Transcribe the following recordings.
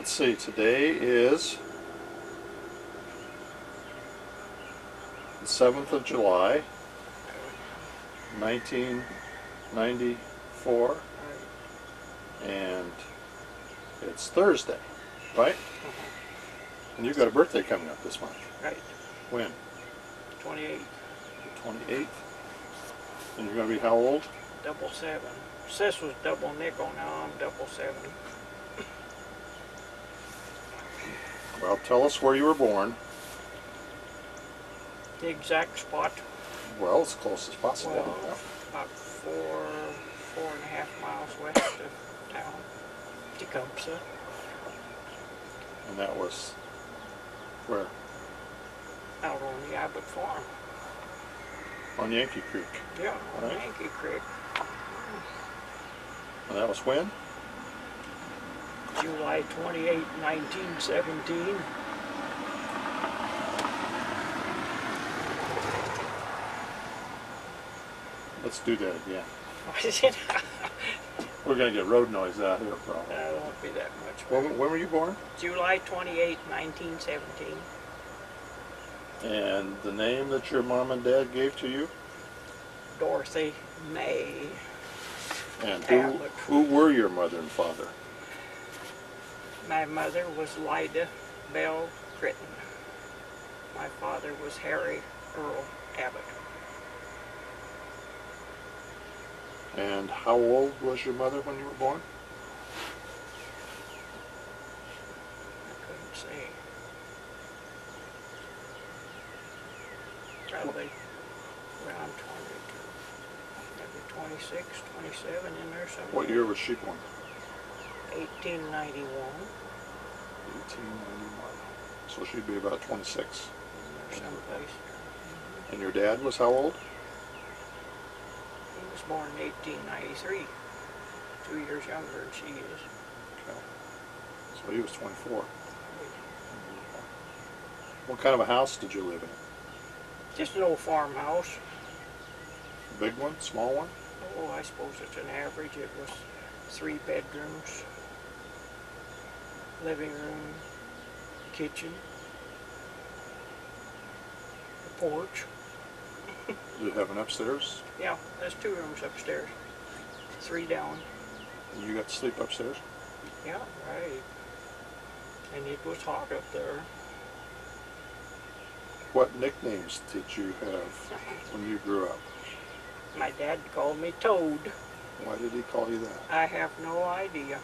Let's see, today is the 7th of July, 1994, and it's Thursday, right? And you've got a birthday coming up this month. Right. When? 28. 28th. And you're going to be how old? 7. Sis was double nickel, now I'm 7. Well, tell us where you were born. The exact spot? Well, as close as possible. Well, about 4.5 miles west of town, Tecumseh. And that was where? Out on the Abbott farm. On Yankee Creek. Yeah, on Right. Yankee Creek. And that was when? July 28, 1917. Let's do that again. What is it? We're going to get road noise out here probably. That won't be that much. When were you born? July 28, 1917. And the name that your mom and dad gave to you? Dorothy May. And Abbott. who were your mother and father? My mother was Lida Bell Critton. My father was Harry Earl Abbott. And how old was your mother when you were born? I couldn't say. Probably around 26, 27 in there somewhere. What year was she born? 1891. 1891. So she'd be about 26. In there someplace. And your dad was how old? He was born in 1893. 2 years younger than she is. Okay. So he was 24. What kind of a house did you live in? Just an old farmhouse. Big one? Small one? Oh, I suppose it's an average. It was 3 bedrooms, living room, kitchen, a porch. Did it have an upstairs? Yeah, there's 2 rooms upstairs, 3 down. And you got to sleep upstairs? Yeah, right. And it was hot up there. What nicknames did you have when you grew up? My dad called me Toad. Why did he call you that? I have no idea.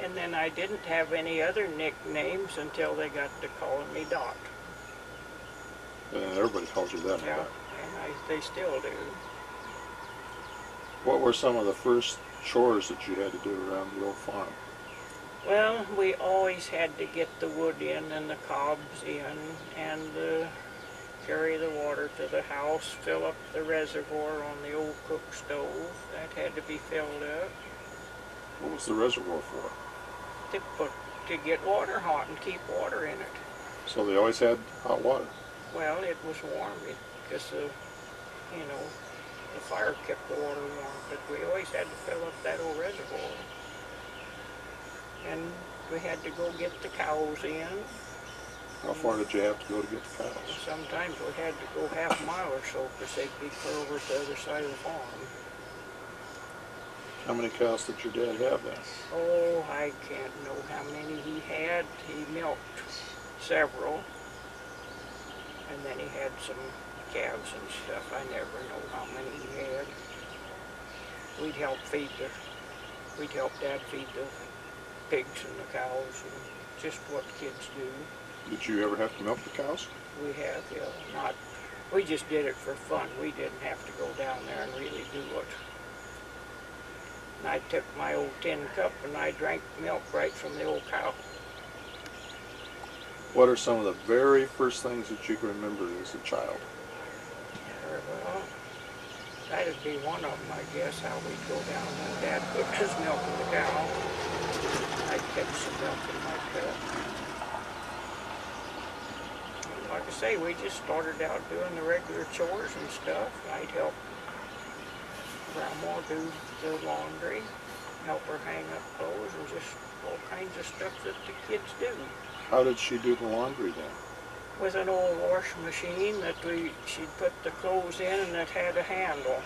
And then I didn't have any other nicknames until they got to calling me Dot. And everybody calls you that. Yeah, and they still do. What were some of the first chores that you had to do around the old farm? Well, we always had to get the wood in and the cobs in and carry the water to the house, fill up the reservoir on the old cook stove. That had to be filled up. What was the reservoir for? To get water hot and keep water in it. So they always had hot water? Well, it was warm because, the fire kept the water warm, but we always had to fill up that old reservoir. And we had to go get the cows in. How far did you have to go to get the cows? Sometimes we had to go half a mile or so because they'd be clear over to the other side of the farm. How many cows did your dad have then? Oh, I can't know how many he had. He milked several. And then he had some calves and stuff. I never know how many he had. We'd help Dad feed the pigs and the cows and just what kids do. Did you ever have to milk the cows? We have, yeah. We just did it for fun. We didn't have to go down there and really do it. And I took my old tin cup and I drank milk right from the old cow. What are some of the very first things that you can remember as a child? Well, that'd be one of them, I guess, how we'd go down and Dad put his milk in the cow. I'd catch some milk in my cup. Like I say, we just started out doing the regular chores and stuff. I'd help Grandma do the laundry. help her hang up clothes and just all kinds of stuff that the kids do. How did she do the laundry then? With an old washing machine that she'd put the clothes in and it had a handle.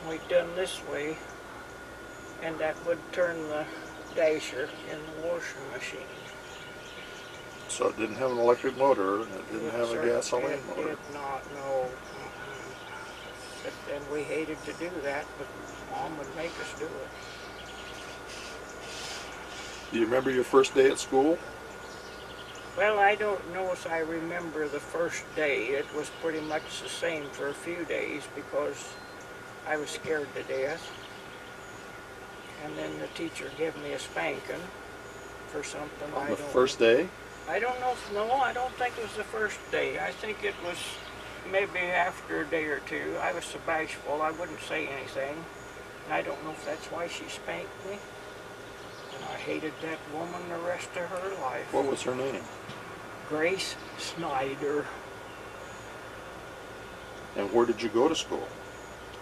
We'd done this way, and that would turn the dasher in the washing machine. So it didn't have an electric motor, and it didn't have a gasoline motor. It did not, no. And we hated to do that, but Mom would make us do it. Do you remember your first day at school? Well, I don't know if I remember the first day. It was pretty much the same for a few days because I was scared to death. And then the teacher gave me a spanking for something. On the first day? I don't know. No, I don't think it was the first day. I think it was maybe after a day or two. I was so bashful, I wouldn't say anything. And I don't know if that's why she spanked me. And I hated that woman the rest of her life. What was her name? Grace Snyder. And where did you go to school?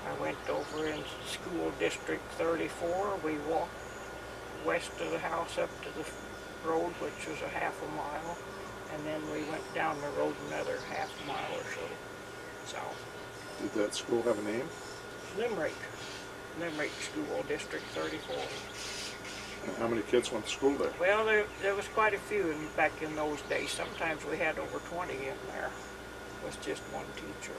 I went over in school district 34. We walked west of the house up to the road, which was a half a mile, and then we went down the road another half mile or so south. Did that school have a name? Limerick School District 34. And how many kids went to school there? Well, there was quite a few back in those days. Sometimes we had over 20 in there. It was just one teacher.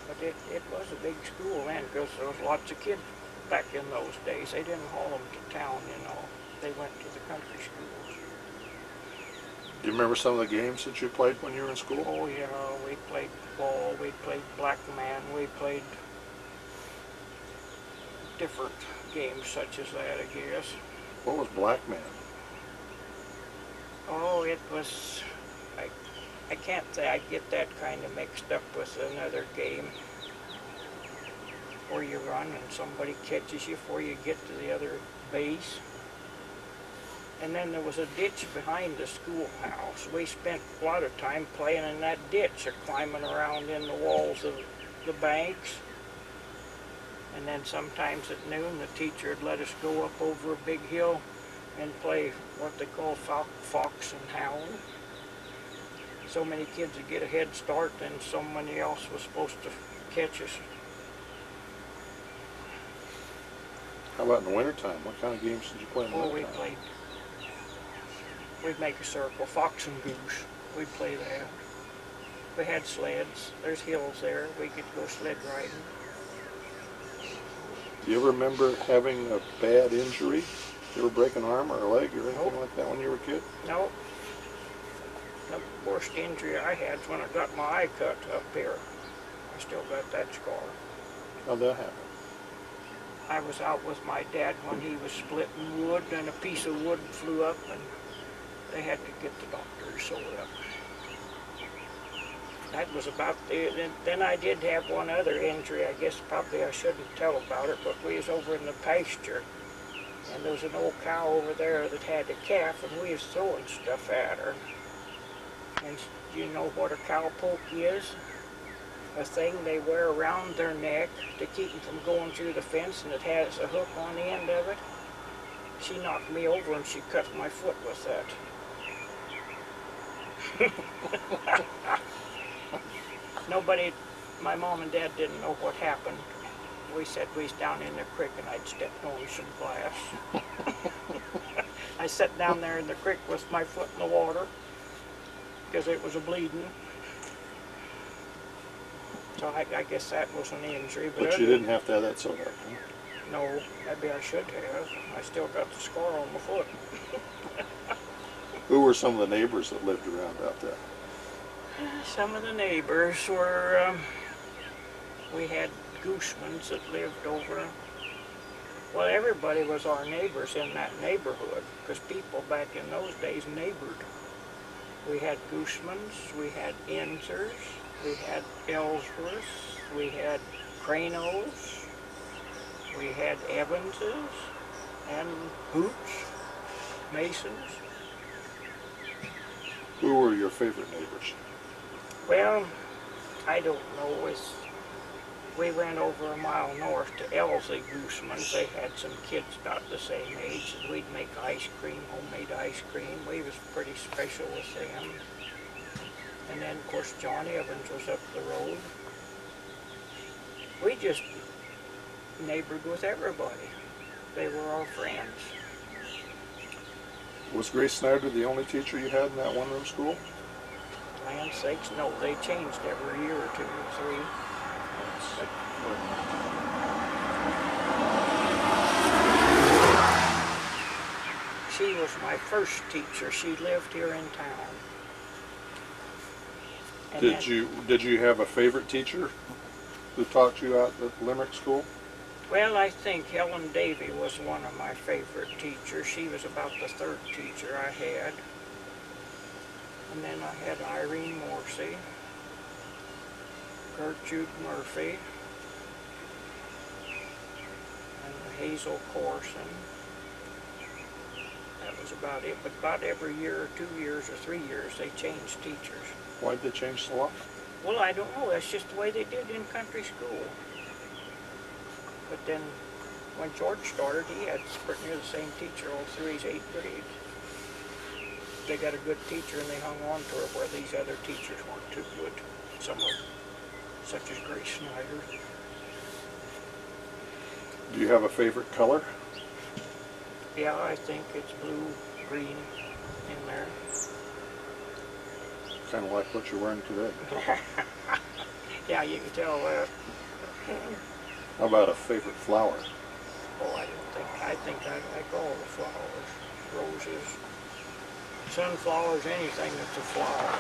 But it was a big school then because there was lots of kids back in those days. They didn't haul them to town, you know. They went to the country schools. Do you remember some of the games that you played when you were in school? Oh yeah, we played ball, we played black man, we played different games such as that, I guess. What was black man? Oh, it was, I can't say, I get that kind of mixed up with another game where you run and somebody catches you before you get to the other base. And then there was a ditch behind the schoolhouse. We spent a lot of time playing in that ditch or climbing around in the walls of the banks. And then sometimes at noon the teacher would let us go up over a big hill and play what they call fox and hound. So many kids would get a head start and somebody else was supposed to catch us. How about in the wintertime? What kind of games did you play in the wintertime? We'd make a circle, fox and goose. We'd play that. We had sleds. There's hills there. We could go sled riding. Do you ever remember having a bad injury? You ever break an arm or a leg or anything like that when you were a kid? No. The worst injury I had was when I got my eye cut up here. I still got that scar. How'd that happen? I was out with my dad when he was splitting wood and a piece of wood flew up and they had to get the doctor sewed up. That was about it. Then I did have one other injury. I guess probably I shouldn't tell about it, but we was over in the pasture and there was an old cow over there that had a calf and we was throwing stuff at her. And do you know what a cowpoke is? A thing they wear around their neck to keep them from going through the fence, and it has a hook on the end of it. She knocked me over and she cut my foot with that. Nobody, my mom and dad didn't know what happened. We said we was down in the creek and I'd stepped on some glass. I sat down there in the creek with my foot in the water because it was a bleeding. So I guess that was an injury. But you didn't have to have that sewed up, huh? No, maybe I should have. I still got the scar on my foot. Who were some of the neighbors that lived around out there? Some of the neighbors were, we had Goosemans that lived over. Well, everybody was our neighbors in that neighborhood because people back in those days neighbored. We had Goosemans, we had Ensers, we had Ellsworths, we had Cranos, we had Evanses, and Hoots, Masons. Who were your favorite neighbors? Well, I don't know. we went over a mile north to Ellerslie Gooseman's. They had some kids about the same age, and we'd make ice cream, homemade ice cream. We was pretty special with them. And then, of course, John Evans was up the road. We just neighbored with everybody. They were our friends. Was Grace Snyder the only teacher you had in that one-room school? Land's sakes, no, they changed every year or two or three. She was my first teacher. She lived here in town. And Did you have a favorite teacher who taught you out at Limerick School? Well, I think Helen Davy was one of my favorite teachers. She was about the third teacher I had. And then I had Irene Morrissey, Gertrude Murphy, and Hazel Corson. That was about it. But about every year or 2 years or 3 years, they changed teachers. Why'd they change so often? Well, I don't know. That's just the way they did in country school. But then, when George started, he had pretty near the same teacher all through his 8th grade. They got a good teacher and they hung on to her, where these other teachers weren't too good. Some of them, such as Grace Snyder. Do you have a favorite color? Yeah, I think it's blue, green in there. Kind of like what you're wearing today. Yeah, you can tell that. How about a favorite flower? Oh, I think I like all the flowers. Roses, sunflowers, anything that's a flower.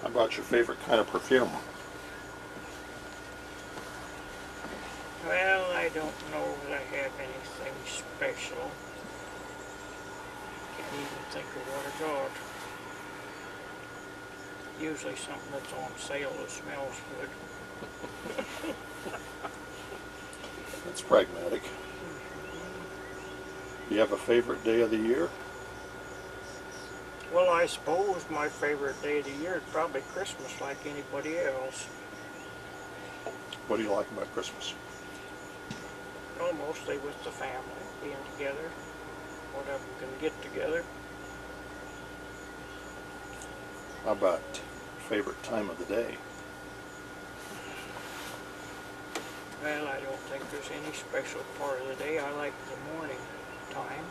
How about your favorite kind of perfume? Well, I don't know that I have anything special. Can't even think of what I got. Usually something that's on sale that smells good. That's pragmatic. Do you have a favorite day of the year? Well, I suppose my favorite day of the year is probably Christmas, like anybody else. What do you like about Christmas? Well, mostly with the family, being together, whatever we can get together. How about favorite time of the day? Well, I don't think there's any special part of the day. I like the morning time.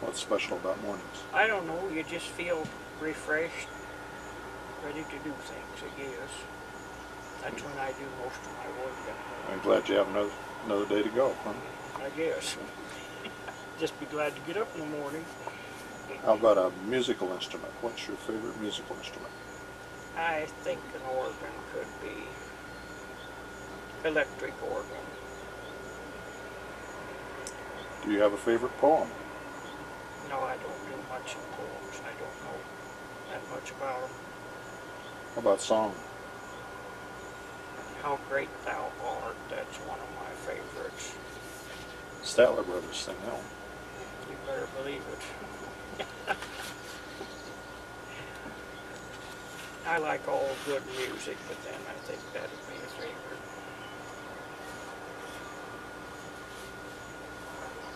What's special about mornings? I don't know, you just feel refreshed, ready to do things, I guess. That's when I do most of my work. I'm glad you have another day to go, huh? I guess. Just be glad to get up in the morning. How about a musical instrument? What's your favorite musical instrument? I think an organ could be electric organ. Do you have a favorite poem? No, I don't do much in poems. I don't know that much about them. How about song? How Great Thou Art, that's one of my favorites. Statler Brothers sing that one. You better believe it. I like all good music, but then I think that'd be a favorite.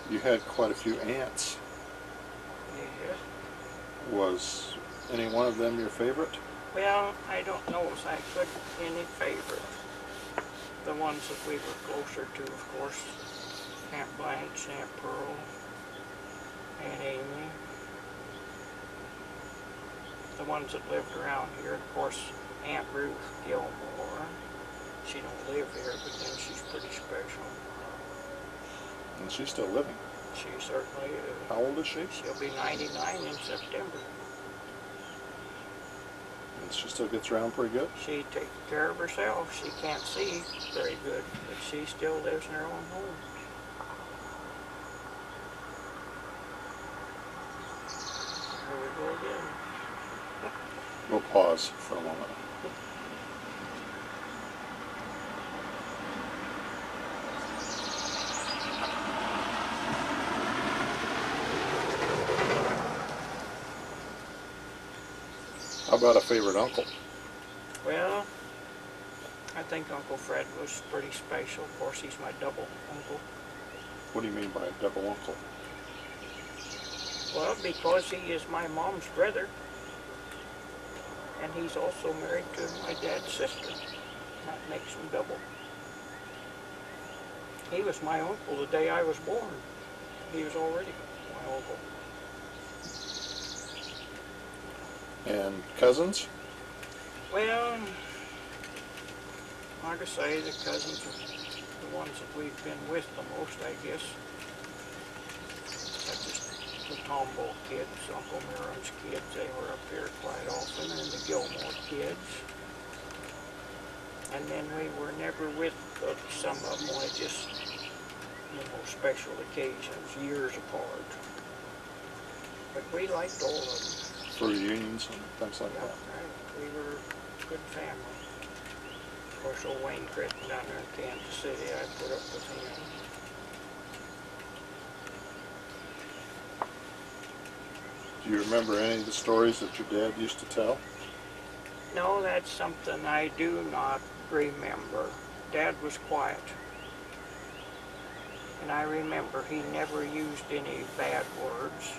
You had quite a few aunts. Yeah. Was any one of them your favorite? Well, I don't know if I could any favorite. The ones that we were closer to, of course, Aunt Blanche, Aunt Pearl, Aunt Amy. The ones that lived around here, of course, Aunt Ruth Gilmore. She don't live here, but then she's pretty special. And she's still living. She certainly is. How old is she? She'll be 99 in September. And she still gets around pretty good? She takes care of herself. She can't see very good, but she still lives in her own home. Here we go again. We'll pause for a moment. How about a favorite uncle? Well, I think Uncle Fred was pretty special. Of course, he's my double uncle. What do you mean by a double uncle? Well, because he is my mom's brother, and he's also married to my dad's sister. That makes him double. He was my uncle the day I was born. He was already my uncle. And cousins? Well, like I say, the cousins are the ones that we've been with the most, I guess. That's just the Tombow kids, Uncle Miriam's kids. They were up here quite often, and the Gilmore kids. And then we were never with some of them, only just, special occasions, years apart. But we liked all of them. For reunions and things like Yeah, that. right. We were a good family. Of course, old Wayne Critton down there in Kansas City, I put up with him. Do you remember any of the stories that your dad used to tell? No, that's something I do not remember. Dad was quiet. And I remember he never used any bad words.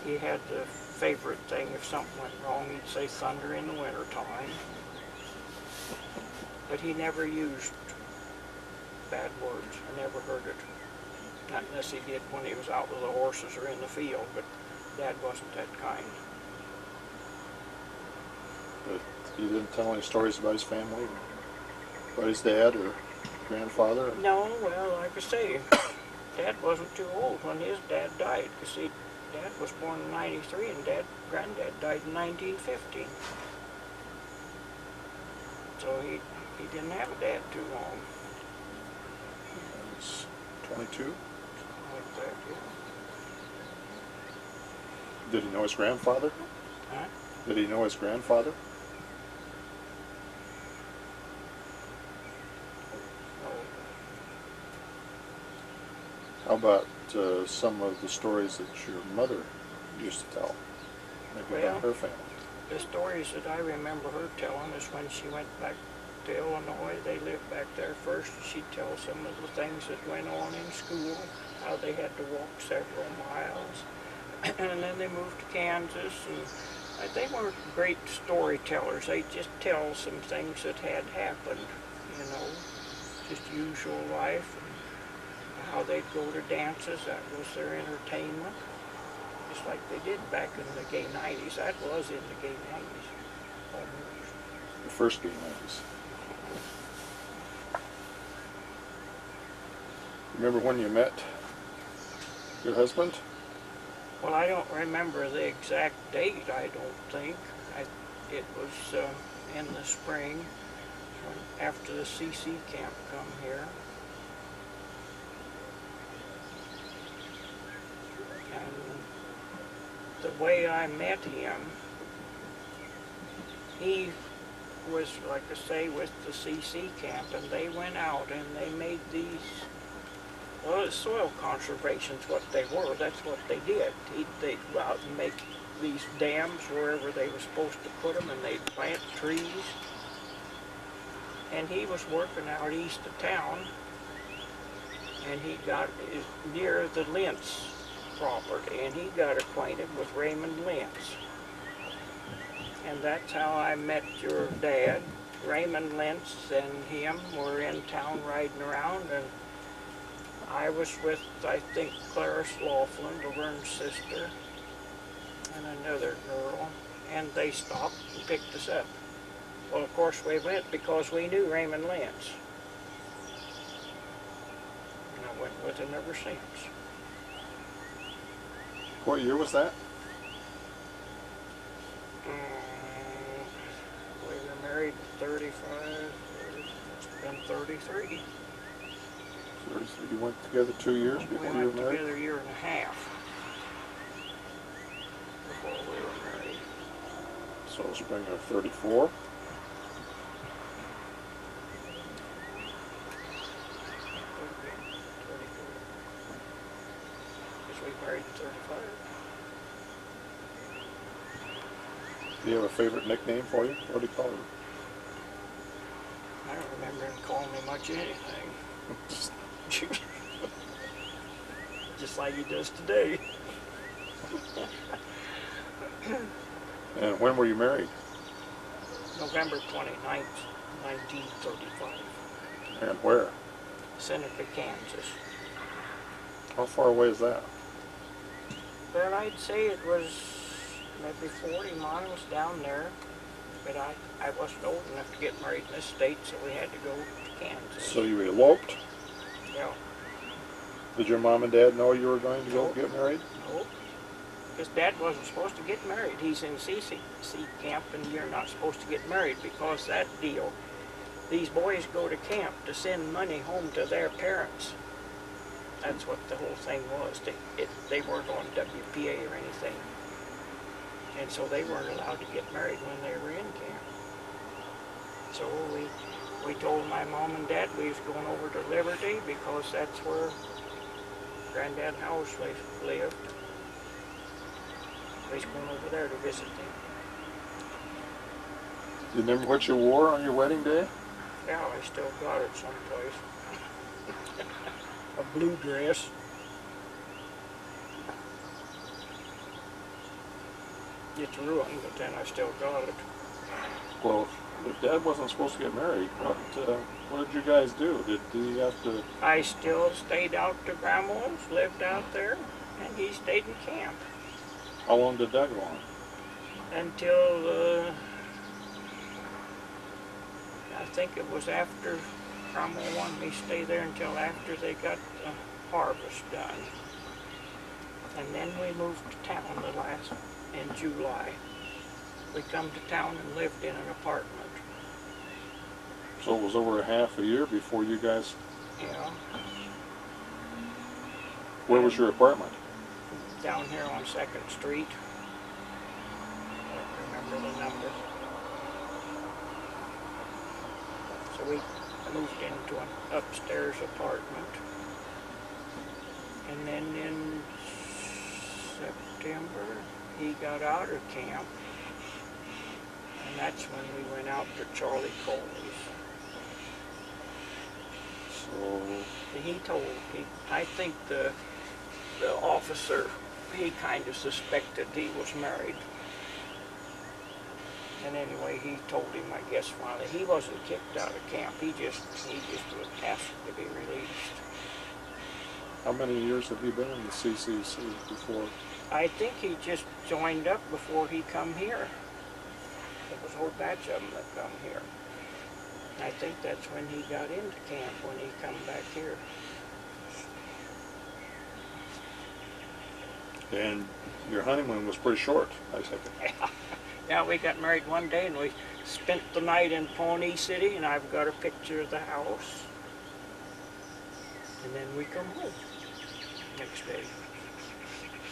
He had the favorite thing, if something went wrong, he'd say thunder in the wintertime. But he never used bad words. I never heard it. Not unless he did when he was out with the horses or in the field, but Dad wasn't that kind. But he didn't tell any stories about his family? About his dad or grandfather? No, well, like I say, Dad wasn't too old when his dad died. You see, Dad was born in '93 and Granddad died in 1950. So he didn't have a dad too long. He was 22? Like that, yeah. Did he know his grandfather? Huh? Did he know his grandfather? No. How about some of the stories that your mother used to tell? Maybe about her family. The stories that I remember her telling is when she went back to Illinois. They lived back there first. She'd tell some of the things that went on in school, how they had to walk several miles. And then they moved to Kansas, and they weren't great storytellers. They just tell some things that had happened, just usual life, and how they'd go to dances. That was their entertainment, just like they did back in the gay 90s. That was in the gay 90s. Almost. The first gay 90s. Remember when you met your husband? Well, I don't remember the exact date, I don't think. It was in the spring, after the CC camp come here. And the way I met him, he was, like I say, with the CC camp, and they went out and they made these, well, soil conservation's what they were. That's what they did. They'd go out and make these dams wherever they were supposed to put them, and they'd plant trees. And he was working out east of town, and he got near the Lentz property, and he got acquainted with Raymond Lentz. And that's how I met your dad. Raymond Lentz and him were in town riding around, and I was with, I think, Clarice Laughlin, Laverne's sister, and another girl, and they stopped and picked us up. Well, of course, we went because we knew Raymond Lentz. And I went with him ever since. What year was that? We were married 35, it's been 33. So you went together 2 years before you were We went married? together a year and a half before we were married. So spring of 34? Because we married in 35. Do you have a favorite nickname for you? What do you call her? I don't remember him calling me much anything. Just like he does today. And when were you married? November 29th, 1935. And where? Seneca, Kansas. How far away is that? Well, I'd say it was maybe 40 miles down there. But I wasn't old enough to get married in this state, so we had to go to Kansas. So you eloped? Yeah. Did your mom and dad know you were going to go Nope. get married? Nope. Because Dad wasn't supposed to get married. He's in CC camp, and you're not supposed to get married because that deal. These boys go to camp to send money home to their parents. That's what the whole thing was. They weren't on WPA or anything. And so they weren't allowed to get married when they were in camp. So we told my mom and dad we was going over to Liberty because that's where Granddad House lived. We was going over there to visit them. Do you remember what you wore on your wedding day? Yeah, I still got it someplace. A blue dress. It's ruined, but then I still got it. Well, if Dad wasn't supposed to get married, what did you guys do? Did you have to? I still stayed out to Grandma's, lived out there, and he stayed in camp. How long did that go on? Until, I think it was after Grandma wanted me to stay there until after they got the harvest done. And then we moved to town in July. We come to town and lived in an apartment. So it was over a half a year before you guys. Yeah. Where was your apartment? Down here on 2nd Street. I don't remember the number. So we moved into an upstairs apartment. And then in September, he got out of camp. And that's when we went out to Charlie Coley's. So I think the officer, he kind of suspected he was married. And anyway, he told him, I guess, finally, he wasn't kicked out of camp. He just was asked to be released. how many years have you been in the CCC before? I think he just joined up before he come here. There was a whole batch of them that come here. And I think that's when he got into camp, when he come back here. And your honeymoon was pretty short, I take it. Yeah, we got married one day and we spent the night in Pawnee City, and I've got a picture of the house. And then we come home next day.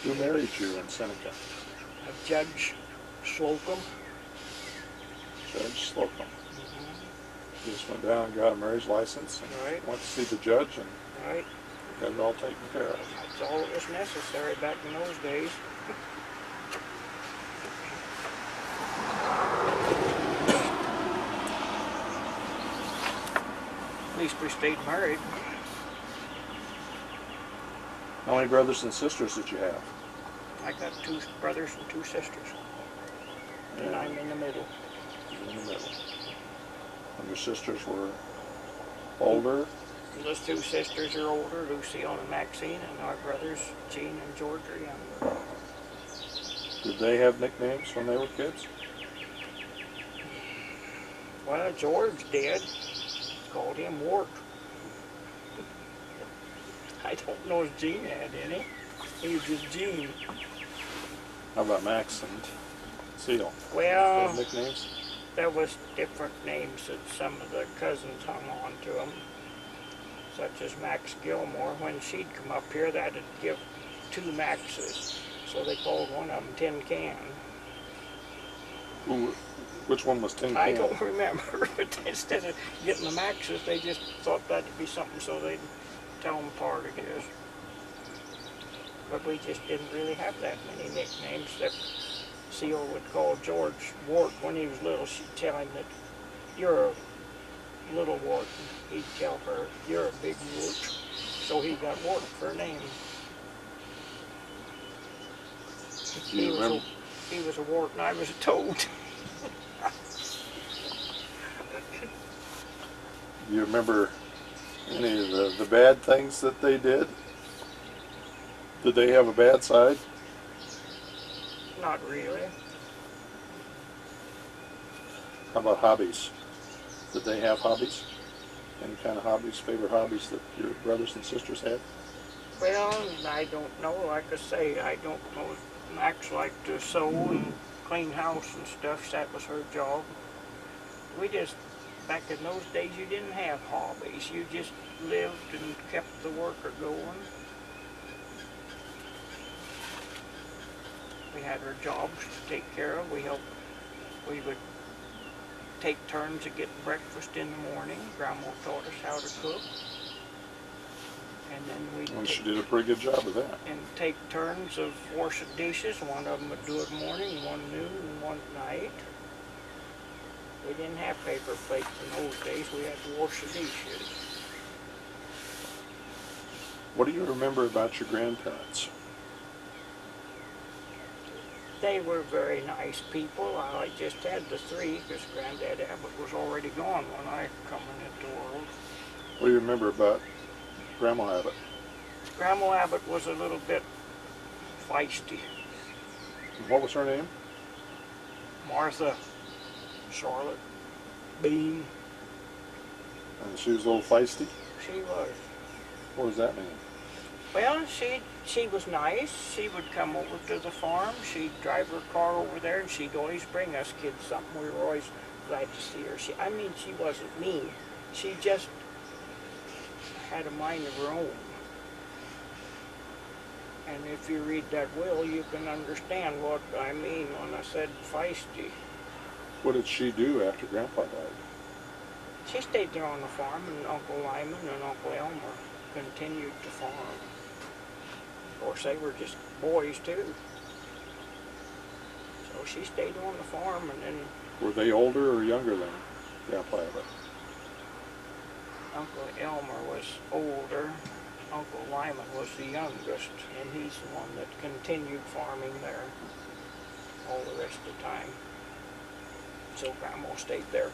Who married you in Seneca? Judge Slocum. Judge Slocum. You just went down and got a marriage license and Right. went to see the judge and Right. got it all taken care of. That's all that was necessary back in those days. At least we stayed married. How many brothers and sisters did you have? I got 2 brothers and 2 sisters. And I'm in the middle. In the middle. And your sisters were older? Those 2 sisters are older, Lucille and Maxine, and our brothers, Gene and George, are younger. Did they have nicknames when they were kids? Well, George did. Called him Wart. I don't know if Gene had any. He was just Gene. How about Max and Seal? Well, Nicknames? there was different names that some of the cousins hung on to them, such as Max Gilmore. When she'd come up here, that'd give 2 Maxes, so they called one of them Tin Can. Ooh, which one was Tin Can? I don't remember, but instead of getting the Maxes, they just thought that'd be something, so they'd tell them apart, I guess. But we just didn't really have that many nicknames, except Seal would call George Wart when he was little. She'd tell him that you're a little Wart. He'd tell her, you're a big Wart. So he got Wart for a name. He was a Wart and I was a Toad. Do you remember any of the bad things that they did? Did they have a bad side? Not really. How about hobbies? Did they have hobbies? Any kind of hobbies, favorite hobbies that your brothers and sisters had? Well, I don't know. Like I say, I don't know. Max liked to sew and clean house and stuff. That was her job. We just, back in those days, you didn't have hobbies. You just lived and kept the worker going. We had our jobs to take care of. We would take turns of getting breakfast in the morning. Grandma taught us how to cook. And then she did a pretty good job of that. And take turns of washing dishes. One of them would do it morning, one noon, and one at night. We didn't have paper plates in those days. We had to wash the dishes. What do you remember about your grandparents? They were very nice people. I just had the three because Granddad Abbott was already gone when I come into the world. What do you remember about Grandma Abbott? Grandma Abbott was a little bit feisty. What was her name? Martha, Charlotte, Bean. And she was a little feisty? She was. What does that mean? Well, she was nice. She would come over to the farm. She'd drive her car over there, and she'd always bring us kids something. We were always glad to see her. She wasn't mean. She just had a mind of her own. And if you read that will, you can understand what I mean when I said feisty. What did she do after Grandpa died? She stayed there on the farm, and Uncle Lyman and Uncle Elmer continued to farm. Of course, they were just boys, too. So she stayed on the farm, and then... Were they older or younger than Grandpa Abbott? Uncle Elmer was older. Uncle Lyman was the youngest, and he's the one that continued farming there all the rest of the time. So Grandma stayed there.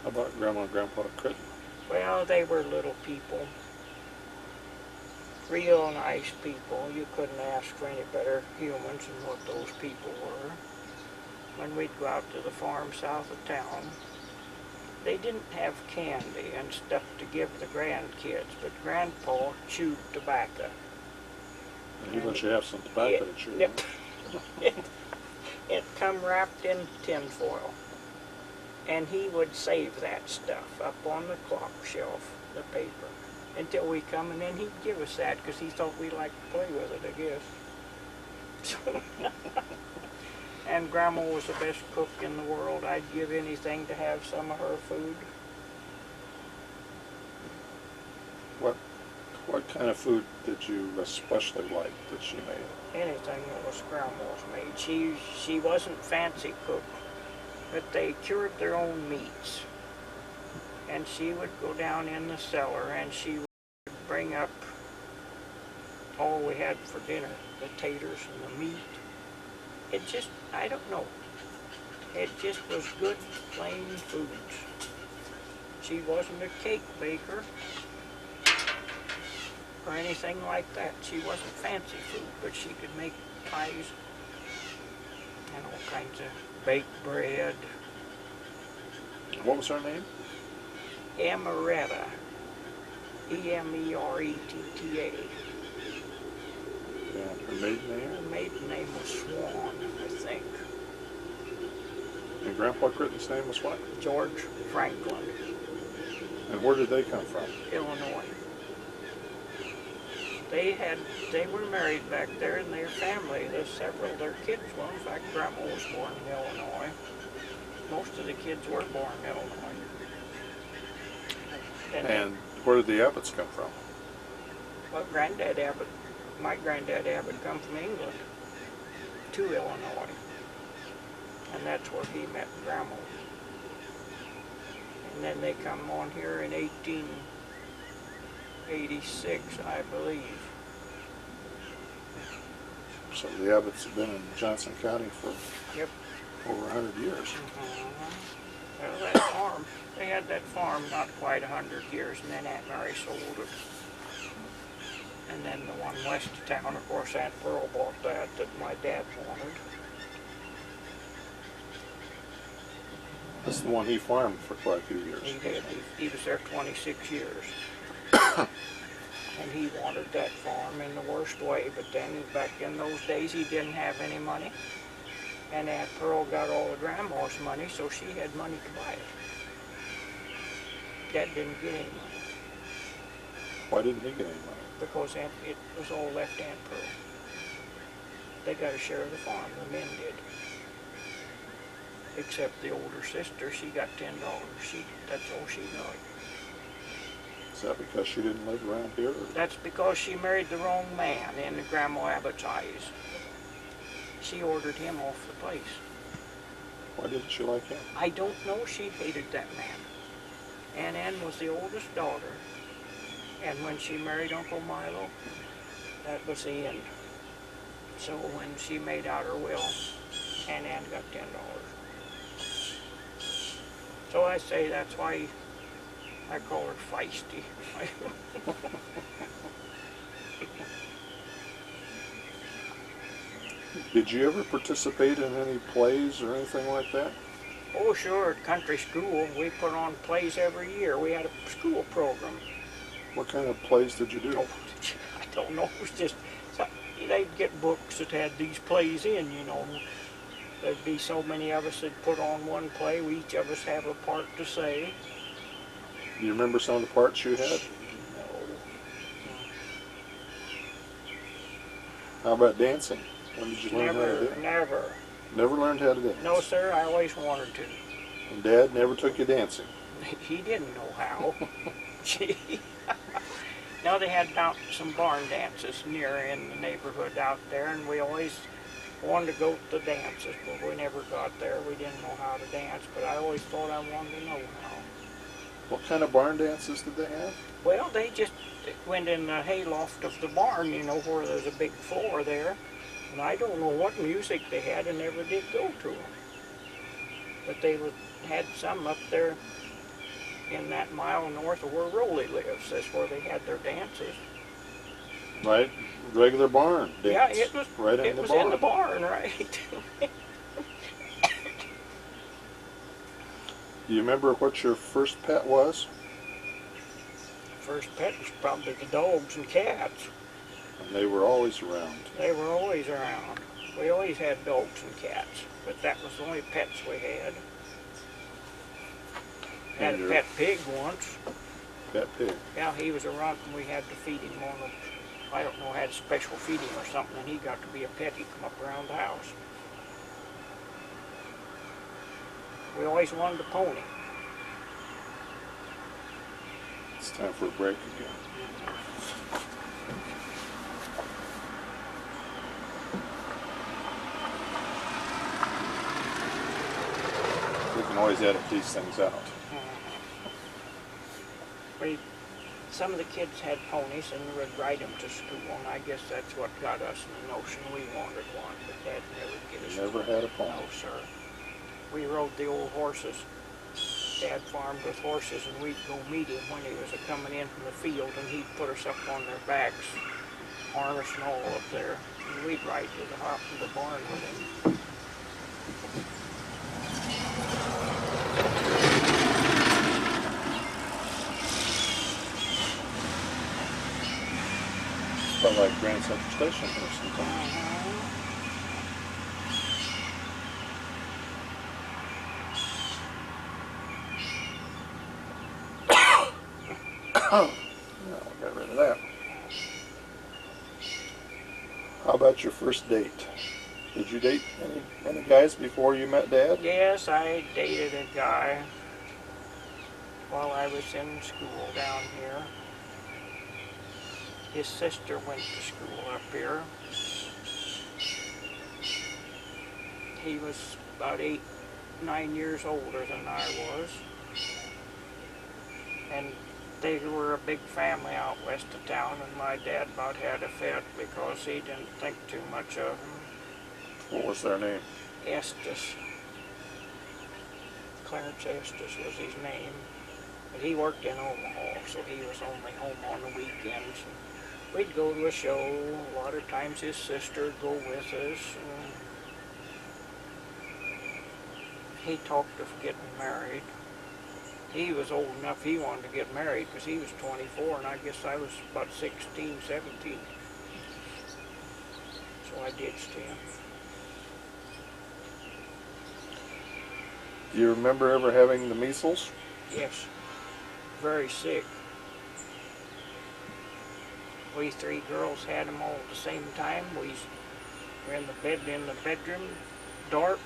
How about Grandma and Grandpa Critton? Well, they were little people. Real nice people. You couldn't ask for any better humans than what those people were. When we'd go out to the farm south of town, they didn't have candy and stuff to give the grandkids, but Grandpa chewed tobacco. And he let you have some tobacco to chew. Yep. It come wrapped in tinfoil. And he would save that stuff up on the clock shelf, the paper, until we come, and then he'd give us that because he thought we liked to play with it, I guess. And Grandma was the best cook in the world. I'd give anything to have some of her food. What kind of food did you especially like that she made? Anything that was Grandma's made. She wasn't fancy cook, but they cured their own meats. And she would go down in the cellar and she would bring up all we had for dinner, the taters and the meat. It just, I don't know. It just was good, plain foods. She wasn't a cake baker or anything like that. She wasn't fancy food, but she could make pies and all kinds of baked bread. What was her name? Emeretta. E-M-E-R-E-T-T-A. And her maiden name? Her maiden name was Swan, I think. And Grandpa Critton's name was what? George Franklin. And where did they come from? Illinois. They were married back there, and their family, several of their kids were. In fact, Grandma was born in Illinois. Most of the kids were born in Illinois. And where did the Abbotts come from? Well, my Granddad Abbott come from England to Illinois. and that's where he met Grandma. And then they come on here in 1886, I believe. So the Abbotts have been in Johnson County for Yep. over 100 years. Well, that farm, they had that farm not quite 100 years, and then Aunt Mary sold it. And then the one west of town, of course, Aunt Pearl bought that my dad wanted. That's the one he farmed for quite a few years. He did. He was there 26 years. And he wanted that farm in the worst way, but then back in those days he didn't have any money. And Aunt Pearl got all of Grandma's money, so she had money to buy it. Dad didn't get any money. Why didn't he get any money? Because it was all left Aunt Pearl. They got a share of the farm, the men did. Except the older sister, she got $10. That's all she got. Is that because she didn't live around here? Or? That's because she married the wrong man in Grandma Abbott's eyes. She ordered him off the place. Why didn't she like him? I don't know. She hated that man. Aunt Ann was the oldest daughter. And when she married Uncle Milo, that was the end. So when she made out her will, Aunt Ann got $10. So I say that's why I call her feisty. Did you ever participate in any plays or anything like that? Oh, sure. At country school, we put on plays every year. We had a school program. What kind of plays did you do? Oh, I don't know. It was just, they'd get books that had these plays in, you know. There'd be so many of us that put on one play. Each of us have a part to say. Do you remember some of the parts you had? No. How about dancing? When did you learn how to dance? Never. Never learned how to dance? No, sir. I always wanted to. And Dad never took you dancing? He didn't know how. Gee. No, they had some barn dances near in the neighborhood out there, and we always wanted to go to the dances, but we never got there. We didn't know how to dance, but I always thought I wanted to know how. What kind of barn dances did they have? Well, they just went in the hayloft of the barn, you know, where there's a big floor there. And I don't know what music they had and never did go to them. But they had some up there in that mile north of where Rowley lives. That's where they had their dances. Right, regular barn dance. Yeah, it was right in the barn. in the barn, right? Do you remember what your first pet was? First pet was probably the dogs and cats. And they were always around. They were always around. We always had dogs and cats, but that was the only pets we had. Had a pet pig once. Pet pig? Yeah, he was a runt and we had to feed him on a, I don't know, had special feeding or something, and he got to be a pet. He'd come up around the house. We always wanted a pony. It's time for a break again. We can always edit these things out. Some of the kids had ponies and would ride them to school, and I guess that's what got us in the notion we wanted one, but Dad never get us. Never had a pony? No, sir. We rode the old horses. Dad farmed with horses, and we'd go meet him when he was coming in from the field, and he'd put us up on their backs, harness and all up there, and we'd ride to the barn with him. Felt like Grand Central Station here sometimes. Oh, no, got rid of that. How about your first date? Did you date any guys before you met Dad? Yes, I dated a guy while I was in school down here. His sister went to school up here. He was about 8, 9 years older than I was. And they were a big family out west of town, and my dad about had a fit because he didn't think too much of them. What was their name? Estes. Clarence Estes was his name. But he worked in Omaha, so he was only home on the weekends. We'd go to a show. A lot of times his sister would go with us. He talked of getting married. He was old enough he wanted to get married because he was 24 and I guess I was about 16, 17. So I ditched him. Do you remember ever having the measles? Yes. Very sick. We 3 girls had them all at the same time. We were in the bedroom, dark.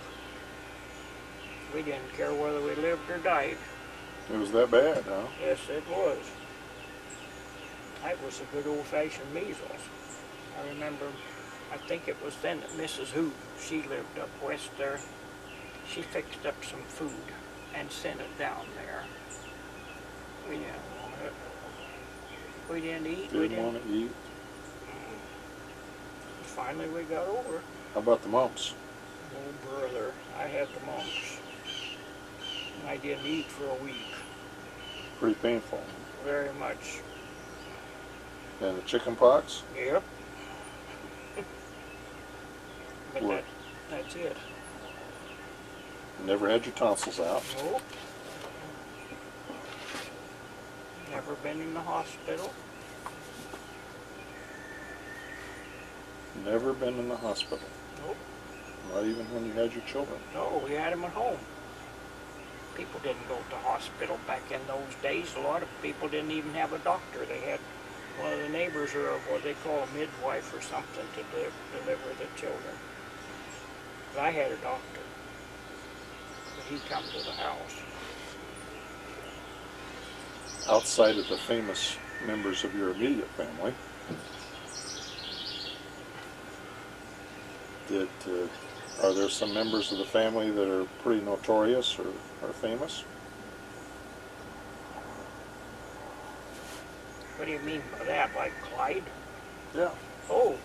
We didn't care whether we lived or died. It was that bad, huh? Yes, it was. That was the good old-fashioned measles. I remember, I think it was then that Mrs. Hoot, she lived up west there, she fixed up some food and sent it down there. We didn't want it. We didn't eat. Didn't want to eat. Finally we got over it. How about the mumps? Oh brother, I had the mumps. I didn't eat for a week. Pretty painful. Very much. And the chicken pox? Yep. But What? that's it. Never had your tonsils out? Nope. Never been in the hospital. Never been in the hospital? Nope. Not even when you had your children? No, we had them at home. People didn't go to hospital back in those days. A lot of people didn't even have a doctor. They had one of the neighbors or what they call a midwife or something to deliver the children. But I had a doctor. But he'd come to the house. Outside of the famous members of your immediate family, are there some members of the family that are pretty notorious or famous? What do you mean by that? Like Clyde? Yeah. Oh,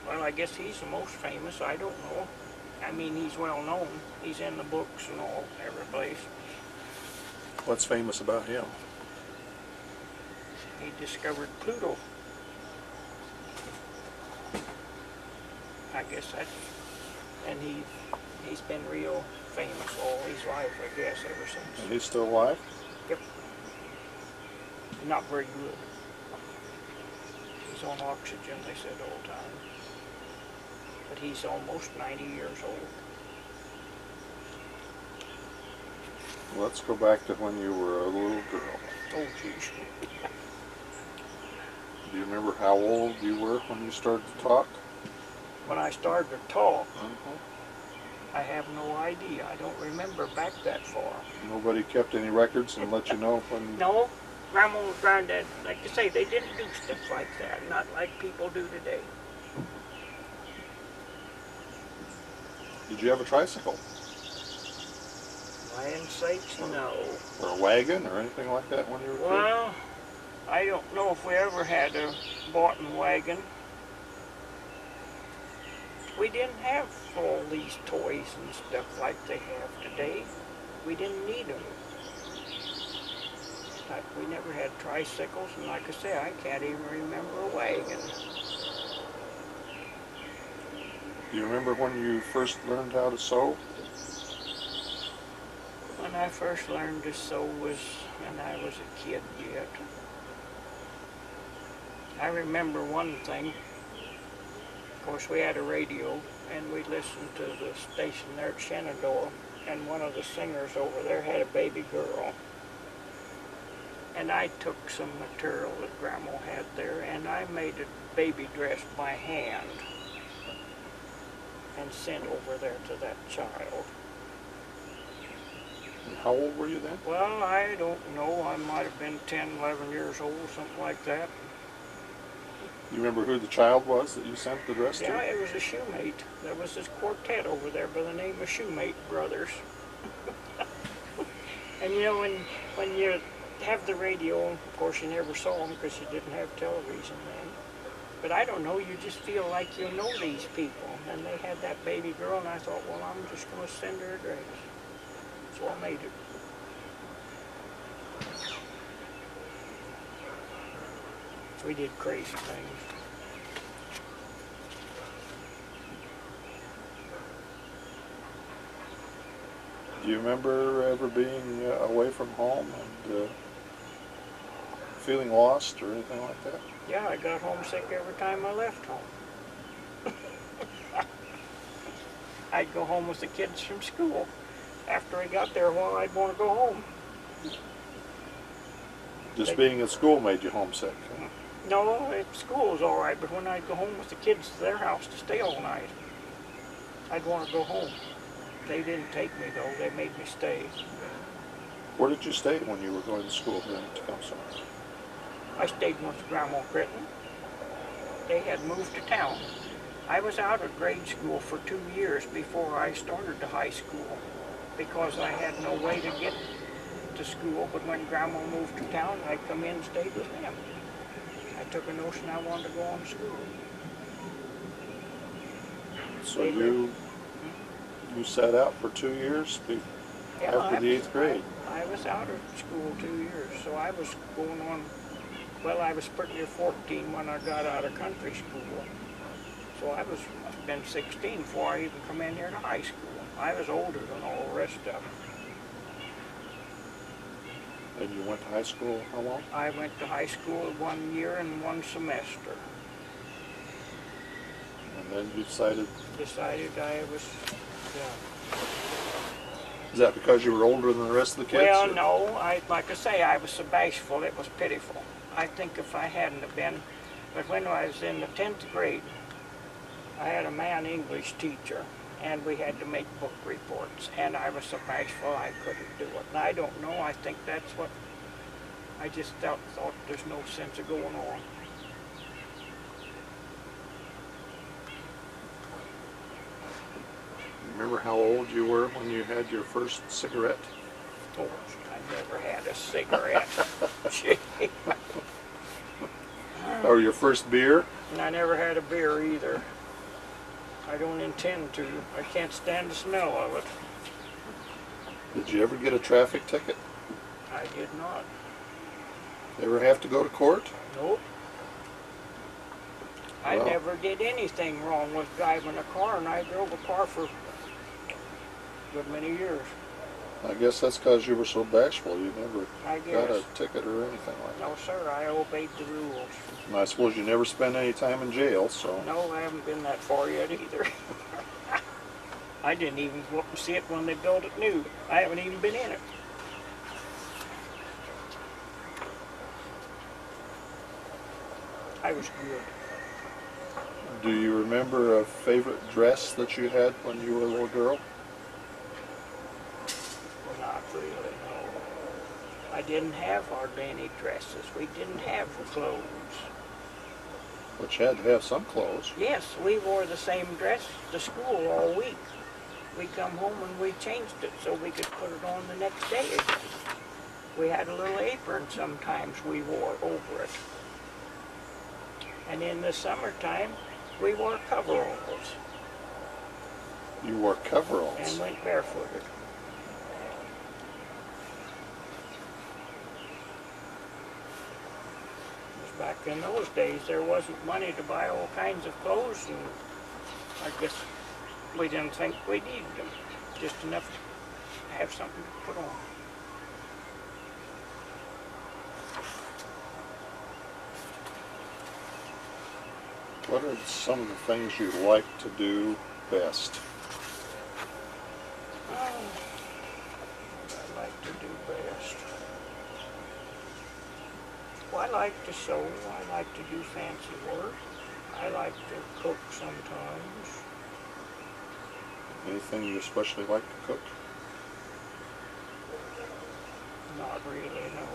well, I guess he's the most famous. I don't know. I mean, he's well known. He's in the books and all, every place. What's famous about him? He discovered Pluto. I guess that's, and he's been real famous all his life, I guess, ever since. And he's still alive? Yep. Not very good. He's on oxygen, they said all the time. But he's almost 90 years old. Let's go back to when you were a little girl. Oh, geez. Do you remember how old you were when you started to talk? When I started to talk, I have no idea. I don't remember back that far. Nobody kept any records and let you know when... No, Grandma and Granddad, like you say, they didn't do stuff like that, not like people do today. Did you have a tricycle? Land sakes, no. Or a wagon or anything like that when you were a kid? Well, I don't know if we ever had a boughten wagon. We didn't have all these toys and stuff like they have today. We didn't need them. But we never had tricycles, and like I say, I can't even remember a wagon. Do you remember when you first learned how to sew? When I first learned to sew was when I was a kid yet. I remember one thing. Of course, we had a radio, and we listened to the station there at Shenandoah, and one of the singers over there had a baby girl. And I took some material that Grandma had there, and I made a baby dress by hand and sent over there to that child. And how old were you then? Well, I don't know. I might have been 10, 11 years old, something like that. You remember who the child was that you sent the dress Yeah, to? it was a shoemate. There was this quartet over there by the name of Shoemate Brothers. And you know, when you have the radio, of course you never saw them because you didn't have television then. But I don't know, you just feel like you know these people. And they had that baby girl, and I thought, well, I'm just going to send her a dress. So I made it. We did crazy things. Do you remember ever being away from home and feeling lost or anything like that? Yeah, I got homesick every time I left home. I'd go home with the kids from school. After I got there, well, I'd want to go home. Just being at school made you homesick? Huh? No, school was all right, but when I'd go home with the kids to their house to stay all night, I'd want to go home. They didn't take me, though. They made me stay. Where did you stay when you were going to school here in Tecumseh? I stayed with Grandma Critton. They had moved to town. I was out of grade school for 2 years before I started to high school because I had no way to get to school, but when Grandma moved to town, I come in and stayed with them. I took a notion I wanted to go on to school. So you sat out for 2 years after the 8th grade? I was out of school 2 years, so I was going on, well, I was pretty near 14 when I got out of country school. So I must have been 16 before I even come in here to high school. I was older than all the rest of them. And you went to high school how long? I went to high school 1 year and 1 semester. And then you decided I was, yeah. Is that because you were older than the rest of the kids? Well, or? no, like I say, I was so bashful, it was pitiful. I think if I hadn't have been, but when I was in the 10th grade, I had a man English teacher, and we had to make book reports, and I was so bashful I couldn't do it. And I don't know, I think that's what, I just thought there's no sense of going on. Remember how old you were when you had your first cigarette? Oh, I never had a cigarette. Or your first beer? And I never had a beer either. I don't intend to. I can't stand the smell of it. Did you ever get a traffic ticket? I did not. Ever have to go to court? Nope. I Well, never did anything wrong with driving a car, and I drove a car for a good many years. I guess that's because you were so bashful. You never I got a guess. ticket or anything like that. No, sir, I obeyed the rules. And I suppose you never spent any time in jail, so... No, I haven't been that far yet either. I didn't even go up and see it when they built it new. I haven't even been in it. I was good. Do you remember a favorite dress that you had when you were a little girl? Not really, no. I didn't have hardly any dresses. We didn't have clothes. But you had to have some clothes. Yes, we wore the same dress to school all week. We come home and we changed it so we could put it on the next day again. We had a little apron sometimes we wore over it. And in the summertime, we wore coveralls You wore coveralls. and went barefooted. Back in those days, there wasn't money to buy all kinds of clothes, and I guess we didn't think we needed them. Just enough to have something to put on. What are some of the things you like to do best? Oh, what I like to do best. Well, I like to sew. I like to do fancy work. I like to cook sometimes. Anything you especially like to cook? Not really, no.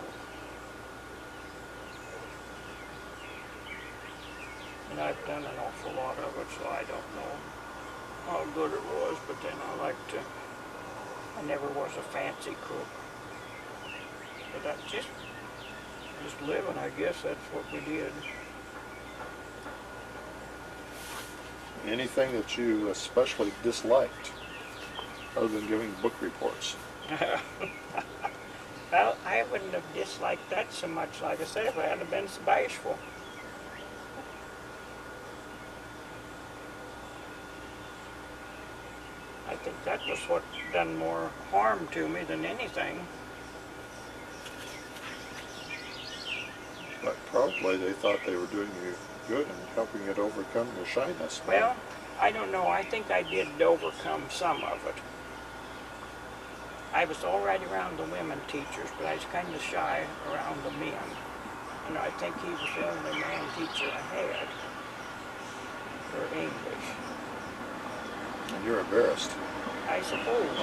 And I've done an awful lot of it, so I don't know how good it was, but then I never was a fancy cook. But that's just living, I guess that's what we did. Anything that you especially disliked, other than giving book reports? Well, I wouldn't have disliked that so much, like I said, if I hadn't been so bashful. I think that was what done more harm to me than anything. But probably they thought they were doing you good and helping you to overcome your shyness. Well, I don't know. I think I did overcome some of it. I was all right around the women teachers, but I was kind of shy around the men. And I think he was the only man teacher I had for English. And you're embarrassed. I suppose.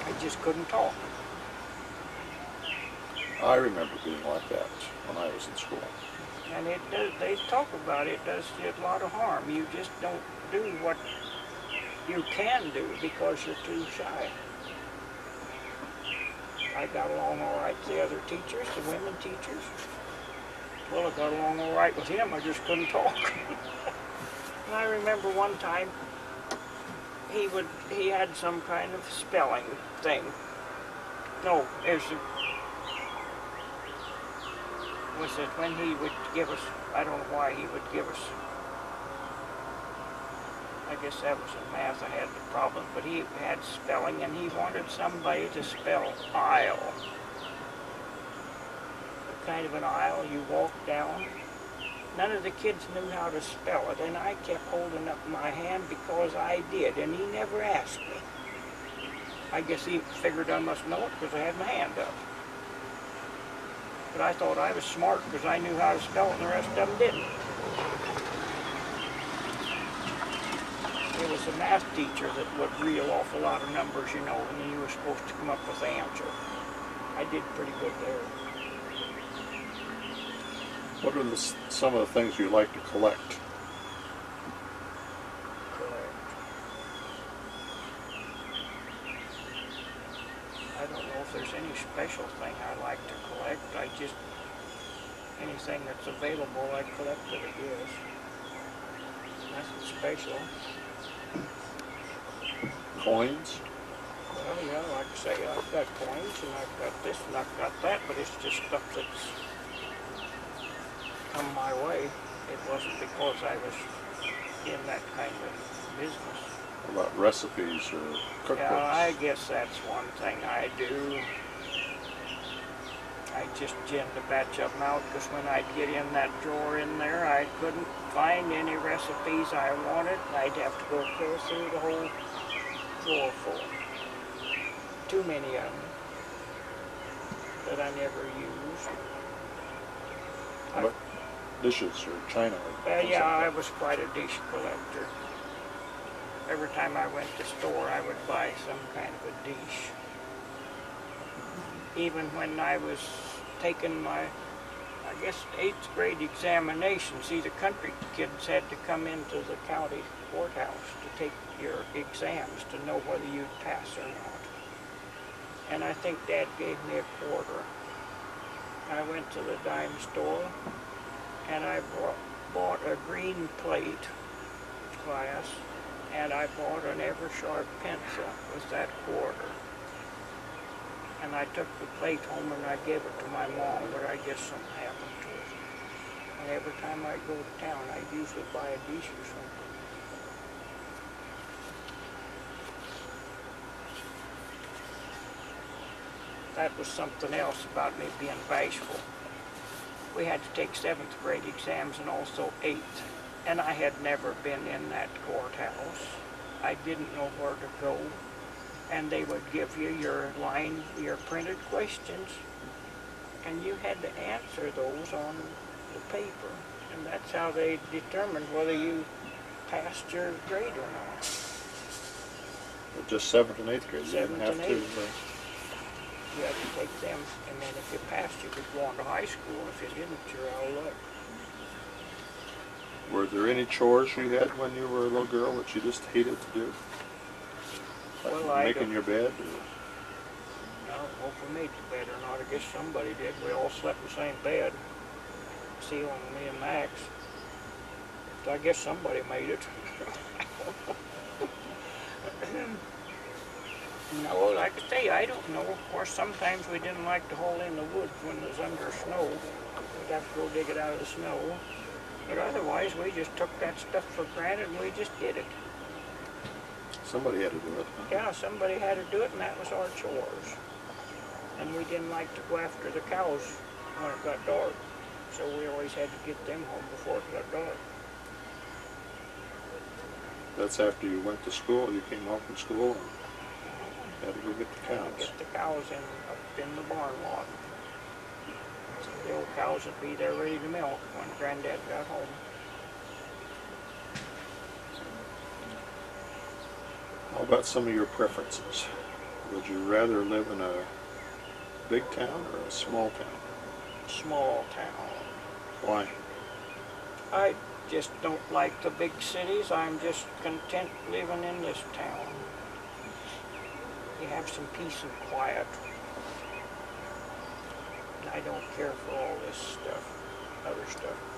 I just couldn't talk. I remember being like that when I was in school. And it does, they talk about it, it does you a lot of harm. You just don't do what you can do because you're too shy. I got along all right with the other teachers, the women teachers. Well, I got along all right with him, I just couldn't talk. And I remember one time he had some kind of spelling thing. No, was it when he would give us, I don't know why he would give us, I guess that was in math I had the problem, but he had spelling and he wanted somebody to spell aisle. Kind of an aisle you walk down. None of the kids knew how to spell it, and I kept holding up my hand because I did, and he never asked me. I guess he figured I must know it because I had my hand up. But I thought I was smart because I knew how to spell it and the rest of them didn't. It was a math teacher that would reel off a lot of numbers, you know, and then you were supposed to come up with the answer. I did pretty good there. What are some of the things you like to collect? I don't know if there's any special thing I like to collect. I just, anything that's available I collect it, I guess. Nothing special. Coins? Well, yeah, like I say, I've got coins and I've got this and I've got that, but it's just stuff that's come my way. It wasn't because I was in that kind of business. What about recipes or cookbooks? Yeah, I guess that's one thing I do. I just tend to batch them out because when I'd get in that drawer in there, I couldn't find any recipes I wanted. I'd have to go clear through the whole drawer full. Too many of them that I never used. How about dishes or china? Yeah, I was quite a dish collector. Every time I went to the store, I would buy some kind of a dish. Even when I was taking my, I guess, 8th grade examination, see, the country kids had to come into the county courthouse to take your exams to know whether you'd pass or not. And I think Dad gave me a quarter. I went to the dime store and I bought a green plate glass, and I bought an Eversharp pencil with that quarter. And I took the plate home and I gave it to my mom, but I guess something happened to it. And every time I go to town, I usually buy a dish or something. That was something else about me being bashful. We had to take 7th grade exams and also 8th. And I had never been in that courthouse. I didn't know where to go. And they would give you your printed questions. And you had to answer those on the paper. And that's how they determined whether you passed your grade or not. Just 7th and 8th grade. You didn't 7th have and to. 8th. you had to take them, and then if you passed, you could go on to high school. If you didn't, you're out of luck. Were there any chores you had when you were a little girl that you just hated to do? Like Well, making your bed? Or? I don't know if we made the bed or not. I guess somebody did. We all slept in the same bed. Ceiling, me and Max. So I guess somebody made it. No, like I say, I don't know. Of course, sometimes we didn't like to haul in the wood when it was under snow. We'd have to go dig it out of the snow. But otherwise, we just took that stuff for granted and we just did it. Somebody had to do it. Yeah, somebody had to do it, and that was our chores. And we didn't like to go after the cows when it got dark. So we always had to get them home before it got dark. That's after you went to school. You came home from school and had to go get the And cows. get the cows up in the barn lot. So the old cows would be there ready to milk when Granddad got home. How about some of your preferences? Would you rather live in a big town or a small town? Small town. Why? I just don't like the big cities. I'm just content living in this town. You have some peace and quiet. I don't care for all this stuff, other stuff.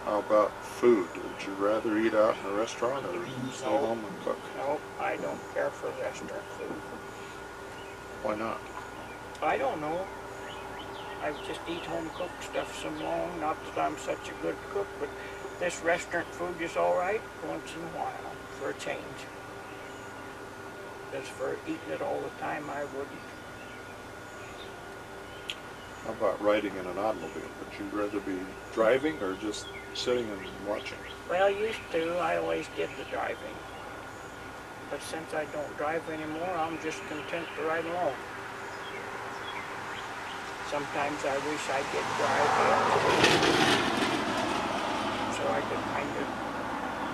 How about food? Would you rather eat out in a restaurant or stay home and cook? Nope, I don't care for restaurant food. Why not? I don't know. I just eat home-cooked stuff so long. Not that I'm such a good cook, but this restaurant food is all right once in a while for a change. As for eating it all the time, I wouldn't. How about riding in an automobile? Would you rather be driving or just sitting and watching? Well, used to. I always did the driving. But since I don't drive anymore, I'm just content to ride along. Sometimes I wish I did drive so I could kind of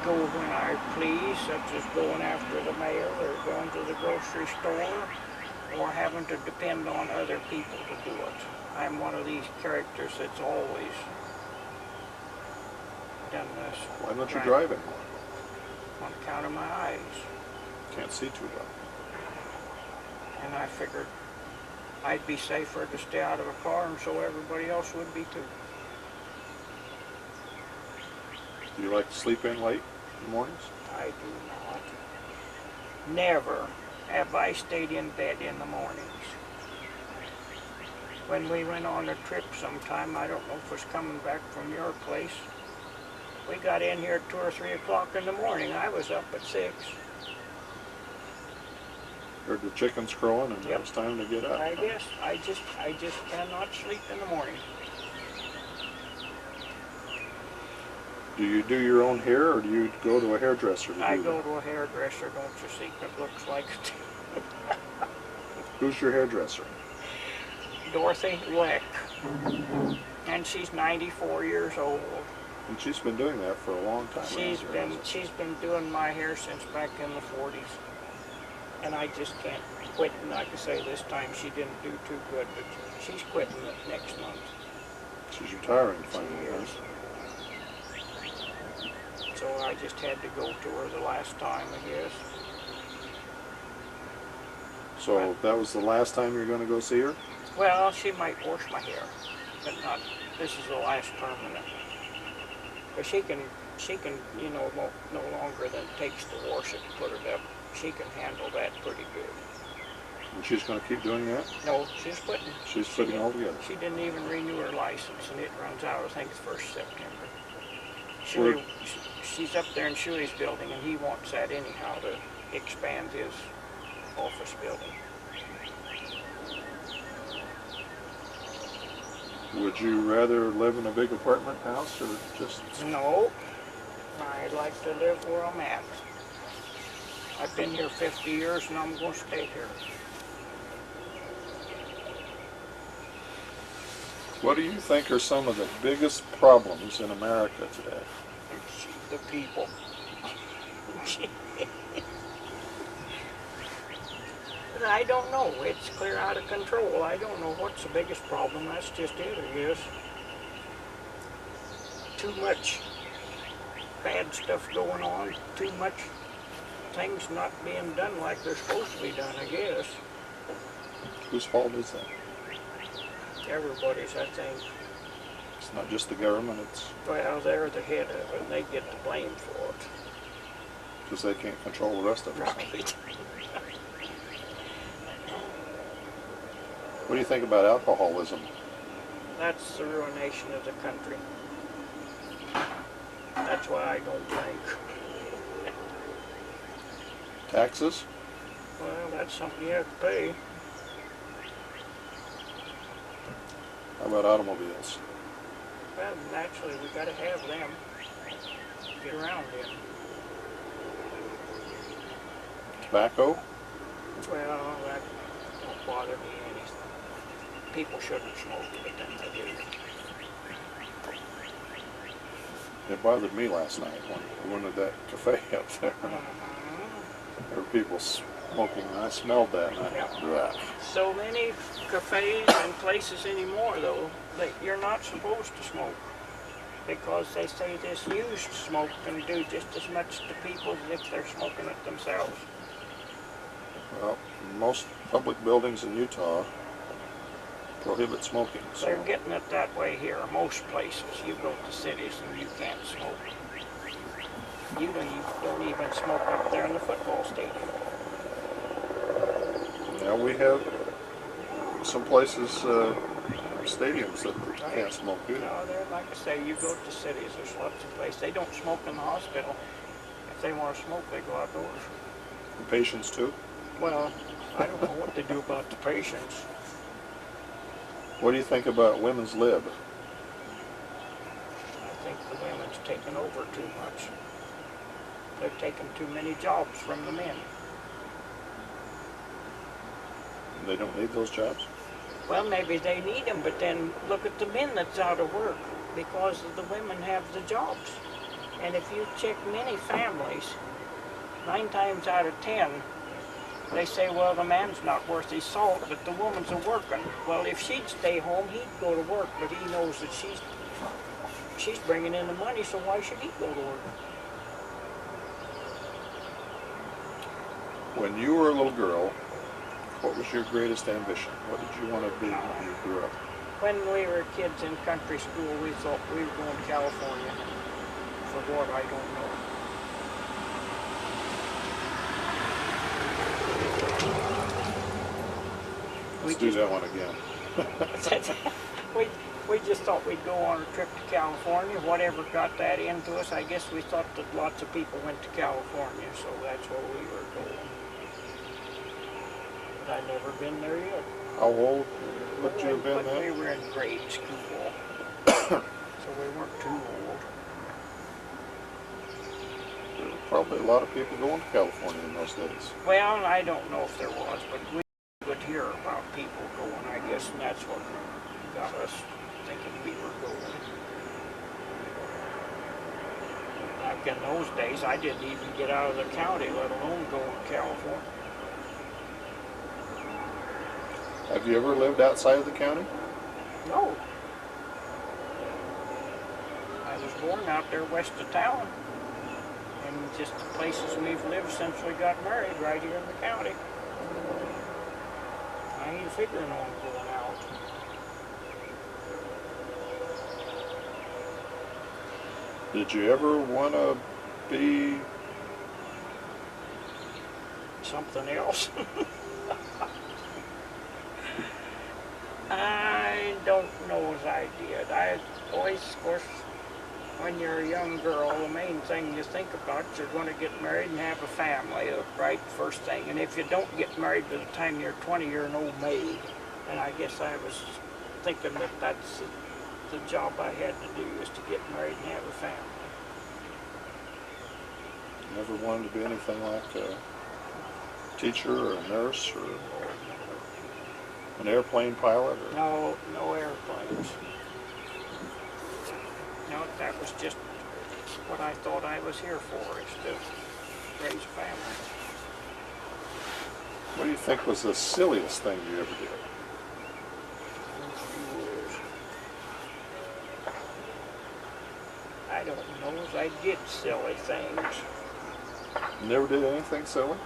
go when I please, such as going after the mail or going to the grocery store, or having to depend on other people to do it. I'm one of these characters that's always done this. Why don't you drive anymore? On account of my eyes. Can't see too well. And I figured I'd be safer to stay out of a car, and so everybody else would be too. Do you like to sleep in late in the mornings? I do not. Never have I stayed in bed in the mornings. When we went on a trip sometime, I don't know if it was coming back from your place, we got in here at 2 or 3 o'clock in the morning. I was up at 6. Heard the chickens crowing and it was time to get up. I guess I just cannot sleep in the morning. Do you do your own hair or do you go to a hairdresser to do I that? go to a hairdresser, don't you see? It looks like it. Who's your hairdresser? Dorothy Leck. And she's 94 years old. And she's been doing that for a long time. She's been doing my hair since back in the 40s. And I just can't quit. And like I say, this time she didn't do too good, but she's quitting it next month. She's retiring finally. She Huh? is. So I just had to go to her the last time, I guess. So that was the last time you're going to go see her? Well, she might wash my hair, but not. This is the last permanent. But she can, you know, no longer than it takes to wash it and put it up. She can handle that pretty good. And she's going to keep doing that? No, she's quitting. She's quitting altogether. She didn't even renew her license, and it runs out, I think, the 1st September. She's up there in Shuey's building, and he wants that anyhow to expand his office building. Would you rather live in a big apartment house or just... No, I'd like to live where I'm at. I've been here 50 years, and I'm going to stay here. What do you think are some of the biggest problems in America today? The people. I don't know. It's clear out of control. I don't know what's the biggest problem. That's just it, I guess. Too much bad stuff going on. Too much things not being done like they're supposed to be done, I guess. Whose fault is that? Everybody's, I think. It's not just the government, it's Well, they're the head of it, and they get the blame for it. because they can't control the rest of us. Right. What do you think about alcoholism? That's the ruination of the country. That's why I don't drink. Taxes? Well, that's something you have to pay. How about automobiles? Well, naturally, we gotta have them. Get around in. Tobacco? Well, that don't bother me any. People shouldn't smoke, but then they do. It bothered me last night when we went to that cafe up there. There were people smoking, and I smelled that, and I thought, So many cafes and places anymore, though, that you're not supposed to smoke. Because they say this used smoke can do just as much to people as if they're smoking it themselves. well, most public buildings in Utah prohibit smoking. So They're getting it that way here, most places. You go to cities and you can't smoke. You don't even smoke up there in the football stadium. yeah, we have some places, stadiums that can't smoke either. No, they're like I say, you go to cities, there's lots of places. They don't smoke in the hospital. If they want to smoke, they go outdoors. The patients too. Well, I don't know what to do about the patients. What do you think about women's lib? I think the women's taken over too much. They're taking too many jobs from the men. They don't need those jobs. Well, maybe they need them, but then look at the men that's out of work because the women have the jobs. And if you check many families, 9 times out of 10, they say, well, the man's not worth his salt, but the woman's a working. Well, if she'd stay home, he'd go to work, but he knows that she's bringing in the money, so why should he go to work? When you were a little girl, what was your greatest ambition? What did you want to be when you grew up? When we were kids in country school, we thought we were going to California. For what, I don't know. Let's do that one again. we just thought we'd go on a trip to California. Whatever got that into us, I guess we thought that lots of people went to California, so that's where we were going. But I'd never been there yet. How old would you have been But we then? were in grade school, so we weren't too old. There were probably a lot of people going to California in those days. Well, I don't know if there was, but we would hear about people going, I guess, and that's what got us thinking we were going. Back in those days, I didn't even get out of the county, let alone go to California. Have you ever lived outside of the county? No. I was born out there west of town, and just the places we've lived since we got married, right here in the county. I ain't figuring on going out. Did you ever want to be Something else? I don't know as I did. I always, of course, when you're a young girl, the main thing you think about is you're going to get married and have a family, right, first thing. And if you don't get married by the time you're 20, you're an old maid. And I guess I was thinking that that's the job I had to do, is to get married and have a family. never wanted to be anything like a teacher or a nurse or an airplane pilot? Or... No, no airplanes. No, that was just what I thought I was here for, is to raise a family. What do you think was the silliest thing you ever did? I don't know. I did silly things. You never did anything silly?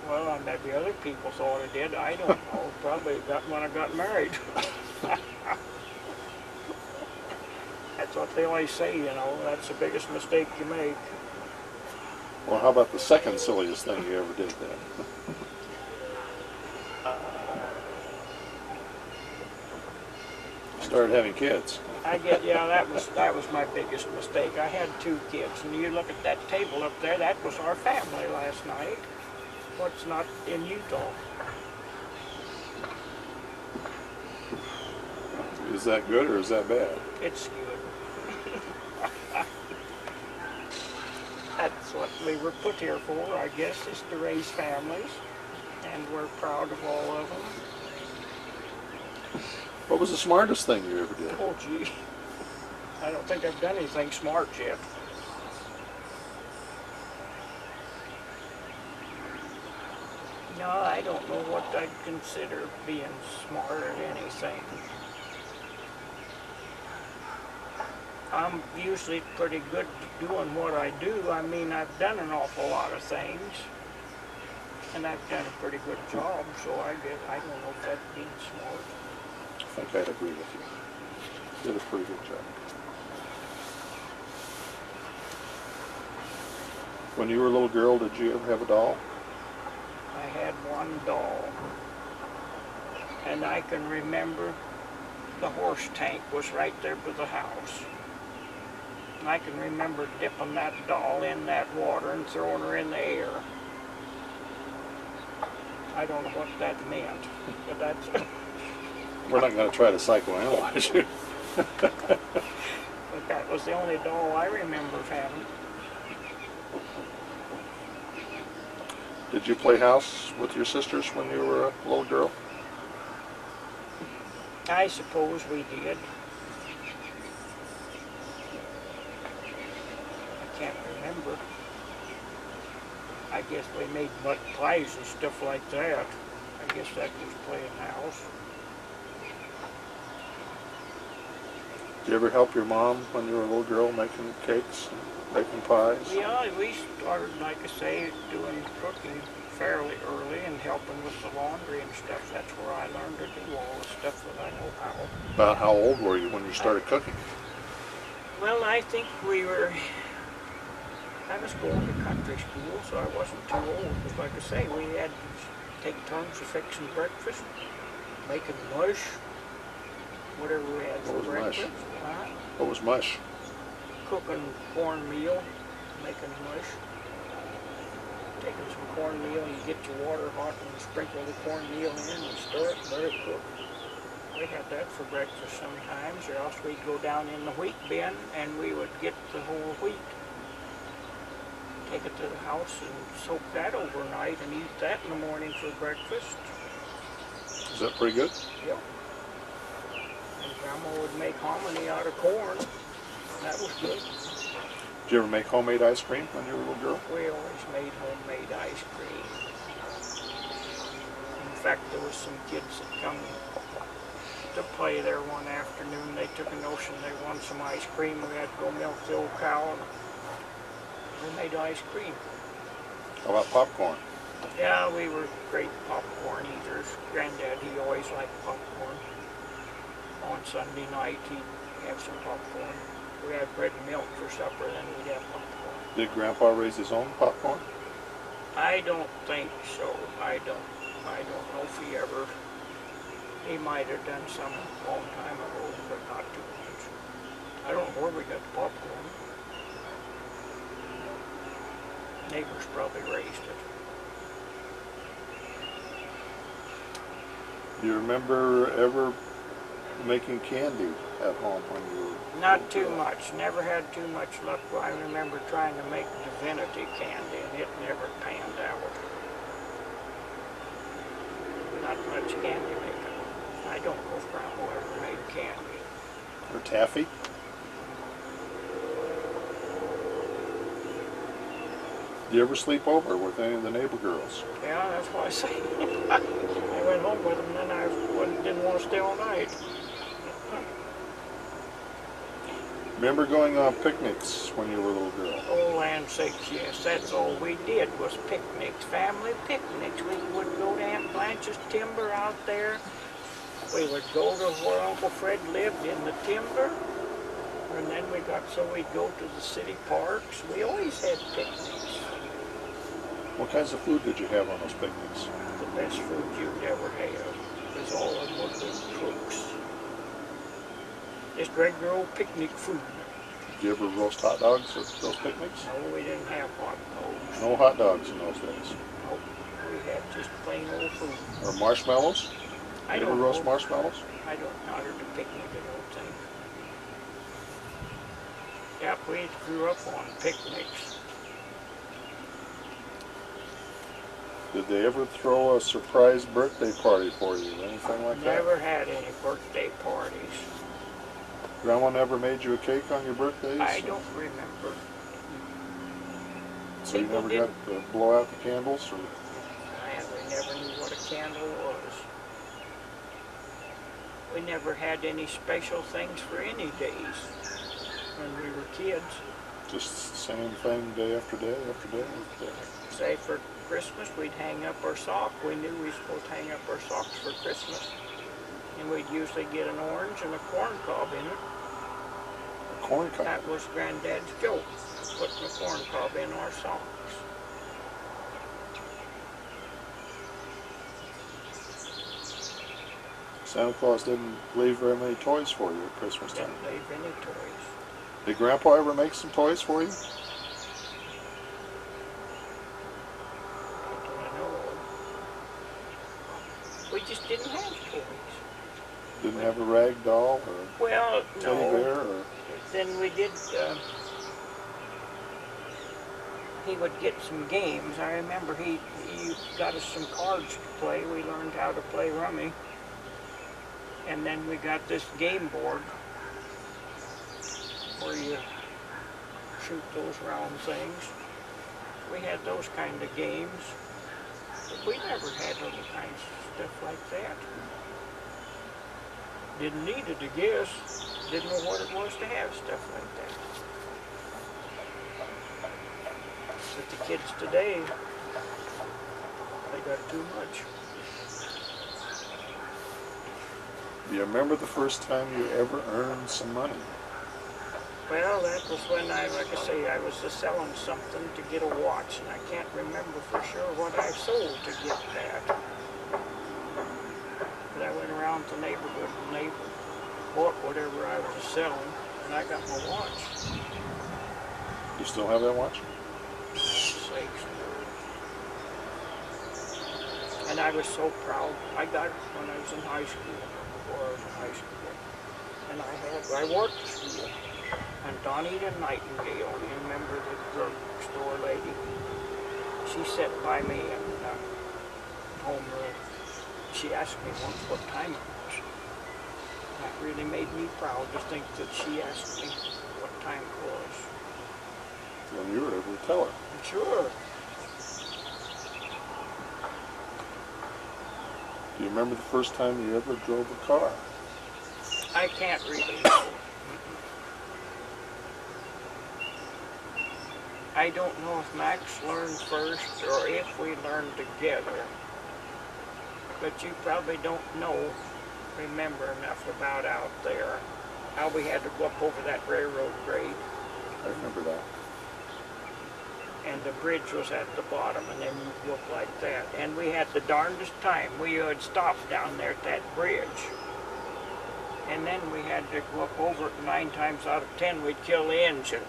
Well, maybe other people thought I did. I don't know. Probably got when I got married. That's what they always say, you know. That's the biggest mistake you make. Well, how about the second silliest thing you ever did then? Started having kids. Yeah, that was my biggest mistake. I had 2 kids, and you look at that table up there. That was our family last night. What's not in Utah? Is that good or is that bad? It's good. That's what we were put here for, I guess, is to raise families, and we're proud of all of them. What was the smartest thing you ever did? Oh, gee. I don't think I've done anything smart yet. No, I don't know what I'd consider being smart at anything. I'm usually pretty good at doing what I do. I mean, I've done an awful lot of things, and I've done a pretty good job, so I don't know if that's being smart. I think I'd agree with you. Did a pretty good job. When you were a little girl, did you ever have a doll? I had one doll, and I can remember the horse tank was right there by the house. And I can remember dipping that doll in that water and throwing her in the air. I don't know what that meant, but that's... We're not going to try to psychoanalyze you. But that was the only doll I remember having. Did you play house with your sisters when you were a little girl? I suppose we did. I can't remember. I guess we made mud pies and stuff like that. I guess that was playing house. Did you ever help your mom when you were a little girl making cakes and baking pies? Yeah, we started, like I say, doing cooking fairly early and helping with the laundry and stuff. That's where I learned to do all the stuff that I know how. About how old were you when you started cooking? Well, I think I was going to country school, so I wasn't too old. Because like I say, we had to take turns of fixing breakfast, making mush, whatever we had for breakfast. What was mush? Cooking cornmeal, making mush. Taking some cornmeal, and you get your water hot and sprinkle the cornmeal in and stir it, let it cook. We had that for breakfast sometimes, or else we'd go down in the wheat bin and we would get the whole wheat. Take it to the house and soak that overnight and eat that in the morning for breakfast. Is that pretty good? Yep. And Grandma would make hominy out of corn. That was good. Did you ever make homemade ice cream when you were a little girl? We always made homemade ice cream. In fact, there was some kids that come to play there one afternoon. They took a notion they wanted some ice cream. We had to go milk the old cow, and we made ice cream. How about popcorn? Yeah, we were great popcorn eaters. Granddad, he always liked popcorn. On Sunday night, he'd have some popcorn. We had bread and milk for supper, then we'd have popcorn. Did Grandpa raise his own popcorn? I don't think so. I don't know if he might have done some a long time ago, but not too much. I don't know where we got the popcorn. Neighbors probably raised it. Do you remember ever making candy at home when you were... Not too much. Never had too much luck. I remember trying to make divinity candy, and it never panned out. Not much candy making. I don't know if Grandma ever made candy. Or taffy? Do you ever sleep over with any of the neighbor girls? Yeah, that's why I say I went home with them, and then didn't want to stay all night. Remember going on picnics when you were a little girl? Oh, land sakes, yes, that's all we did was picnics, family picnics. We would go to Aunt Blanche's timber out there. We would go to where Uncle Fred lived in the timber. And then we'd go to the city parks. We always had picnics. What kinds of food did you have on those picnics? The best food you'd ever have, because all of them were good cooks. Just regular old picnic food. Did you ever roast hot dogs at those picnics? No, we didn't have hot dogs. No hot dogs in those days. Nope. We had just plain old food. Or marshmallows? I You don't ever roast know. marshmallows? I don't know how to picnic, I don't think. Yep, we grew up on picnics. Did they ever throw a surprise birthday party for you? Anything like that? Never had any birthday parties. Grandma never made you a cake on your birthdays? I don't remember. So you People never got to blow out the candles? Or? We never knew what a candle was. We never had any special things for any days when we were kids. Just the same thing day after day after day after day? Say for Christmas we'd hang up our sock. We knew we were supposed to hang up our socks for Christmas. And we'd usually get an orange and a corn cob in it. A corn cob? That was Granddad's joke, putting a corn cob in our socks. Santa Claus didn't leave very many toys for you at Christmas time. Didn't leave any toys. Did Grandpa ever make some toys for you? Not that I know of. We just didn't have toys. Didn't have a rag doll or Well, a teddy bear? no. Or Then we did, he would get some games. I remember he got us some cards to play. We learned how to play rummy. And then we got this game board where you shoot those round things. We had those kind of games. But we never had other kinds of stuff like that. Didn't need it, I guess. Didn't know what it was to have stuff like that. But the kids today, they got too much. do you remember the first time you ever earned some money? Well, that was when like I say, I was selling something to get a watch, and I can't remember for sure what I sold to get that. But I went around the neighborhood and they bought whatever I was selling, and I got my watch. You still have that watch? Sakes. And I was so proud. I got it when I was in high school, before I was in high school. And I worked at school. And Donita Nightingale, you remember the drugstore lady? She sat by me in homeroom. She asked me once what time it was. That really made me proud to think that she asked me what time it was. Well, you were able to tell her. Sure. Do you remember the first time you ever drove a car? I can't really know. I don't know if Max learned first or if we learned together. But you probably don't remember enough about out there. How we had to go up over that railroad grade. I remember that. And the bridge was at the bottom, and then you go up like that. And we had the darndest time. We would stop down there at that bridge. And then we had to go up over it, 9 times out of 10 we'd kill the engine.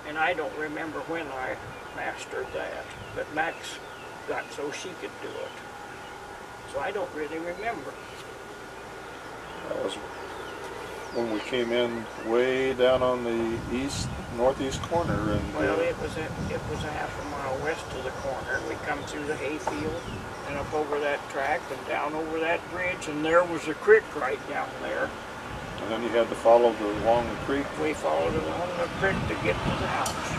And I don't remember when I mastered that, but Max got so she could do it. So I don't really remember. That was when we came in way down on the northeast corner, and Well, it was a half a mile west of the corner. We come through the hayfield and up over that track and down over that bridge, and there was a creek right down there. and then you had to follow along the creek. We followed along the creek to get to the house.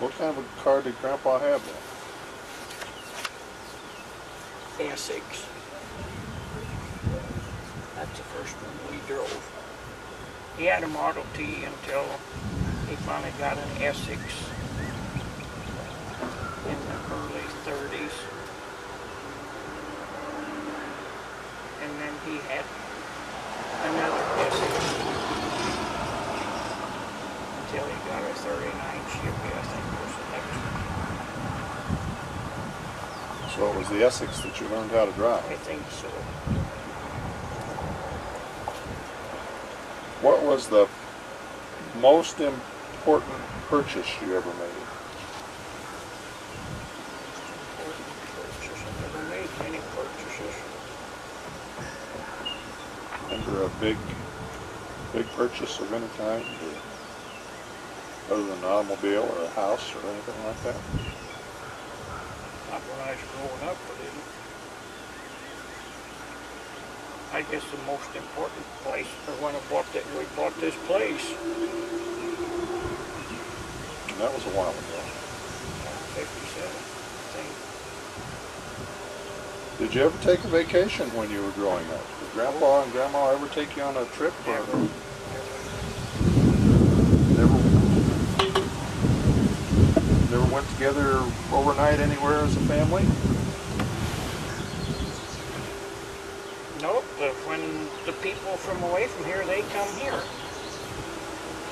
What kind of a car did Grandpa have then? Essex. That's the first one we drove. He had a Model T until he finally got an Essex in the early 30s. And then he had another Essex until he got a 39 Chevy, I think was the next one. So it was the Essex that you learned how to drive. I think so. What was the most important purchase you ever made? Important purchase. I never made many purchases. Remember a big purchase of any kind? Other than an automobile or a house or anything like that? Not when I was growing up, I didn't. I guess the most important place, or when we bought this place. And that was a while ago. 57, I think. Did you ever take a vacation when you were growing up? Did Grandpa and Grandma ever take you on a trip? Never. Never went together overnight anywhere as a family? Nope, but when the people from away from here, they come here.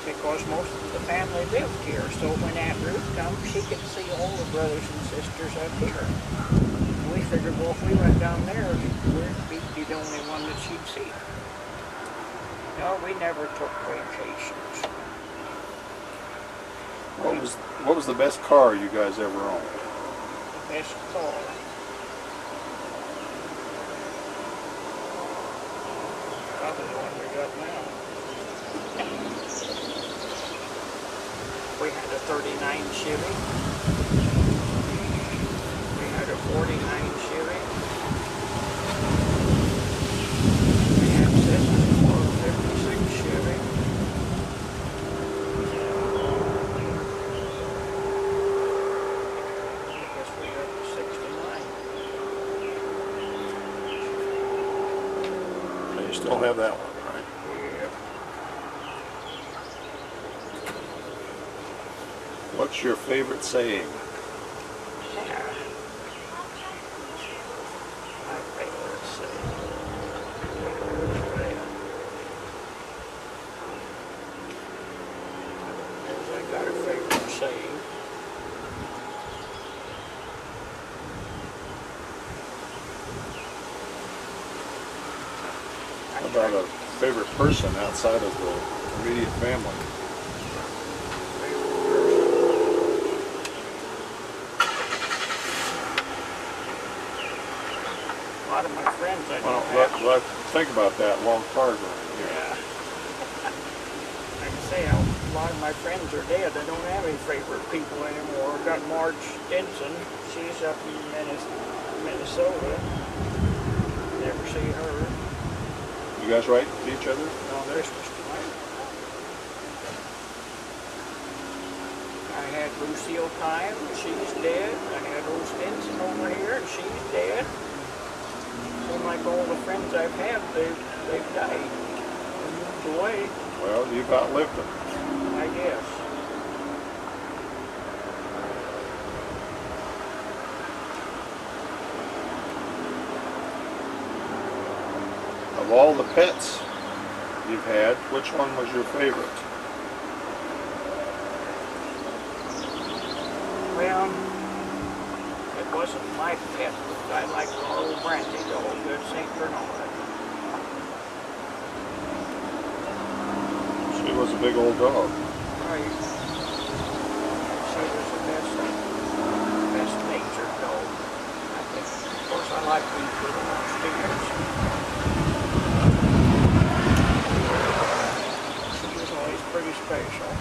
Because most of the family lived here, so when Aunt Ruth comes, she could see all the brothers and sisters up here. And we figured, well, if we went down there, we'd be the only one that she'd see. No, we never took vacations. What was the best car you guys ever owned? The best car. Probably the one we got now. We had a 39 Chevy. We had a 49 Chevy. We had 56 Chevy. I guess we got the 69. You still have that one, right? Yeah. What's your favorite saying? My favorite saying. I got a favorite saying. How about a favorite person outside of the immediate family? A lot of my friends I Well, don't have. think about that long car going here. Yeah. Like I say, a lot of my friends are dead. I don't have any favorite people anymore. I've got Marge Stinson. She's up in Minnesota. Never see her. You guys write to each other? No, there's Mr. Mike. I had Lucille Time. She's dead. I had Rose Stinson over here. She's dead. And like all the friends I've had, they've died. They moved away, Well, you've outlived them. I guess. Of all the pets you've had, which one was your favorite? Well, it wasn't my pet, but I liked the old Brandy dog, good St. Bernard. She was a big old dog. Right. She was the best natured dog. I think, of course, I like these little steers. She was always pretty special.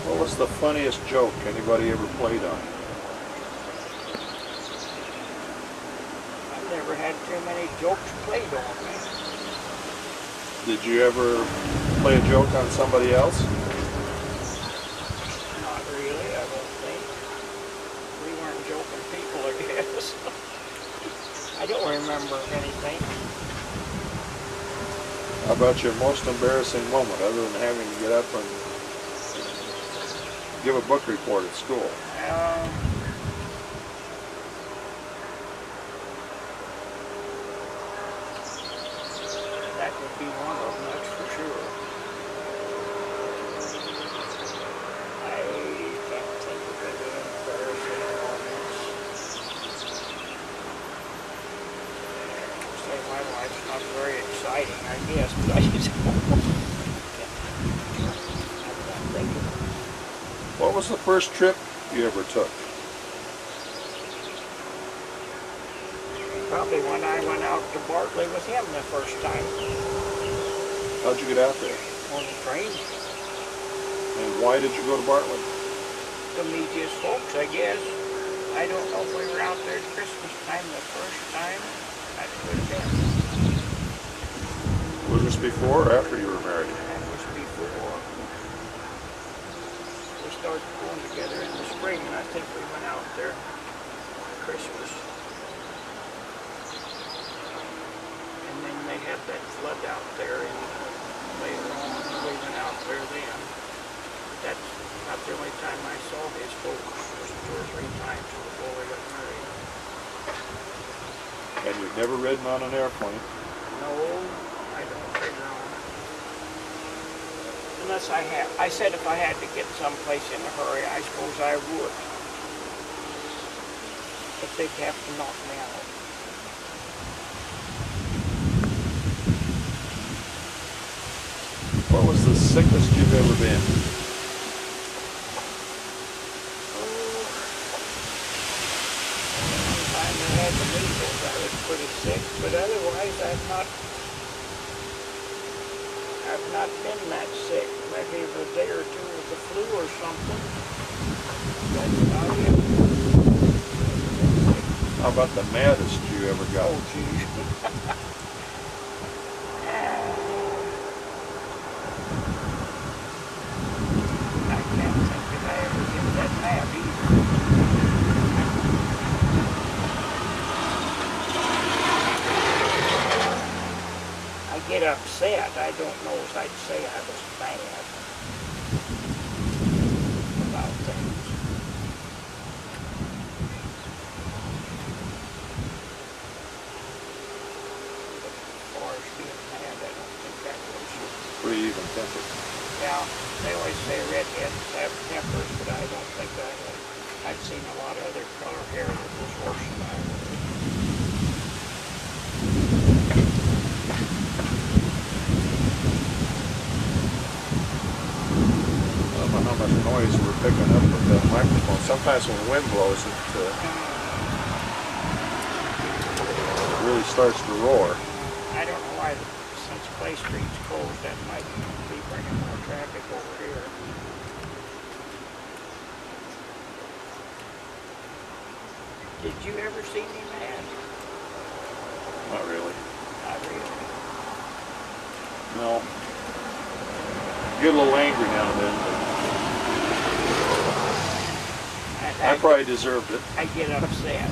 What was the funniest joke anybody ever played on you? I've never had too many jokes played on me. Did you ever play a joke on somebody else? Not really, I don't think. We weren't joking people, I guess. I don't remember anything. How about your most embarrassing moment, other than having to get up and give a book report at school? That would be one of them, that's for sure. I can't think of any embarrassing moments. Say my life's not very exciting, I guess, but I just I'm not thinking. What was the first trip you ever took? Probably when I went out to Bartley with him the first time How'd you get out there? on the train. And why did you go to Bartlett? To meet his folks, I guess. I don't know if we were out there at Christmas time the first time. That could have been. Was this before or after you were married? That was before. We started going together in the spring, and I think we went out there for Christmas. And then they had that flood out there, and later on we went out there then. That's not the only time I saw his folks. It was 2 or 3 times before we got married. And you've never ridden on an airplane? No, I don't figure on it. Unless I had. I said if I had to get someplace in a hurry, I suppose I would. But they'd have to knock me out. What was the sickest you've ever been? I had the measles, I was pretty sick, but otherwise I've not been that sick. Maybe a day or two with the flu or something. That's about it. How about the maddest you ever got? Oh, geez. I can't think that I ever get that mad either. I get upset. I don't know if I'd say I was mad about things. As far as being mad, I don't think that was. Pretty even tempered. Yeah, they always say redheads have tempers, but I don't think I have. I've seen a lot of other color hair that was worse than I was. I don't know how much noise we're picking up with that microphone. Sometimes when the wind blows, it really starts to roar. I don't know why, since Clay Street's closed, that might be bringing more traffic over here. Did you ever see me mad? Not really. Not really. No. Get a little angry now and then, but I probably deserved it. I get upset.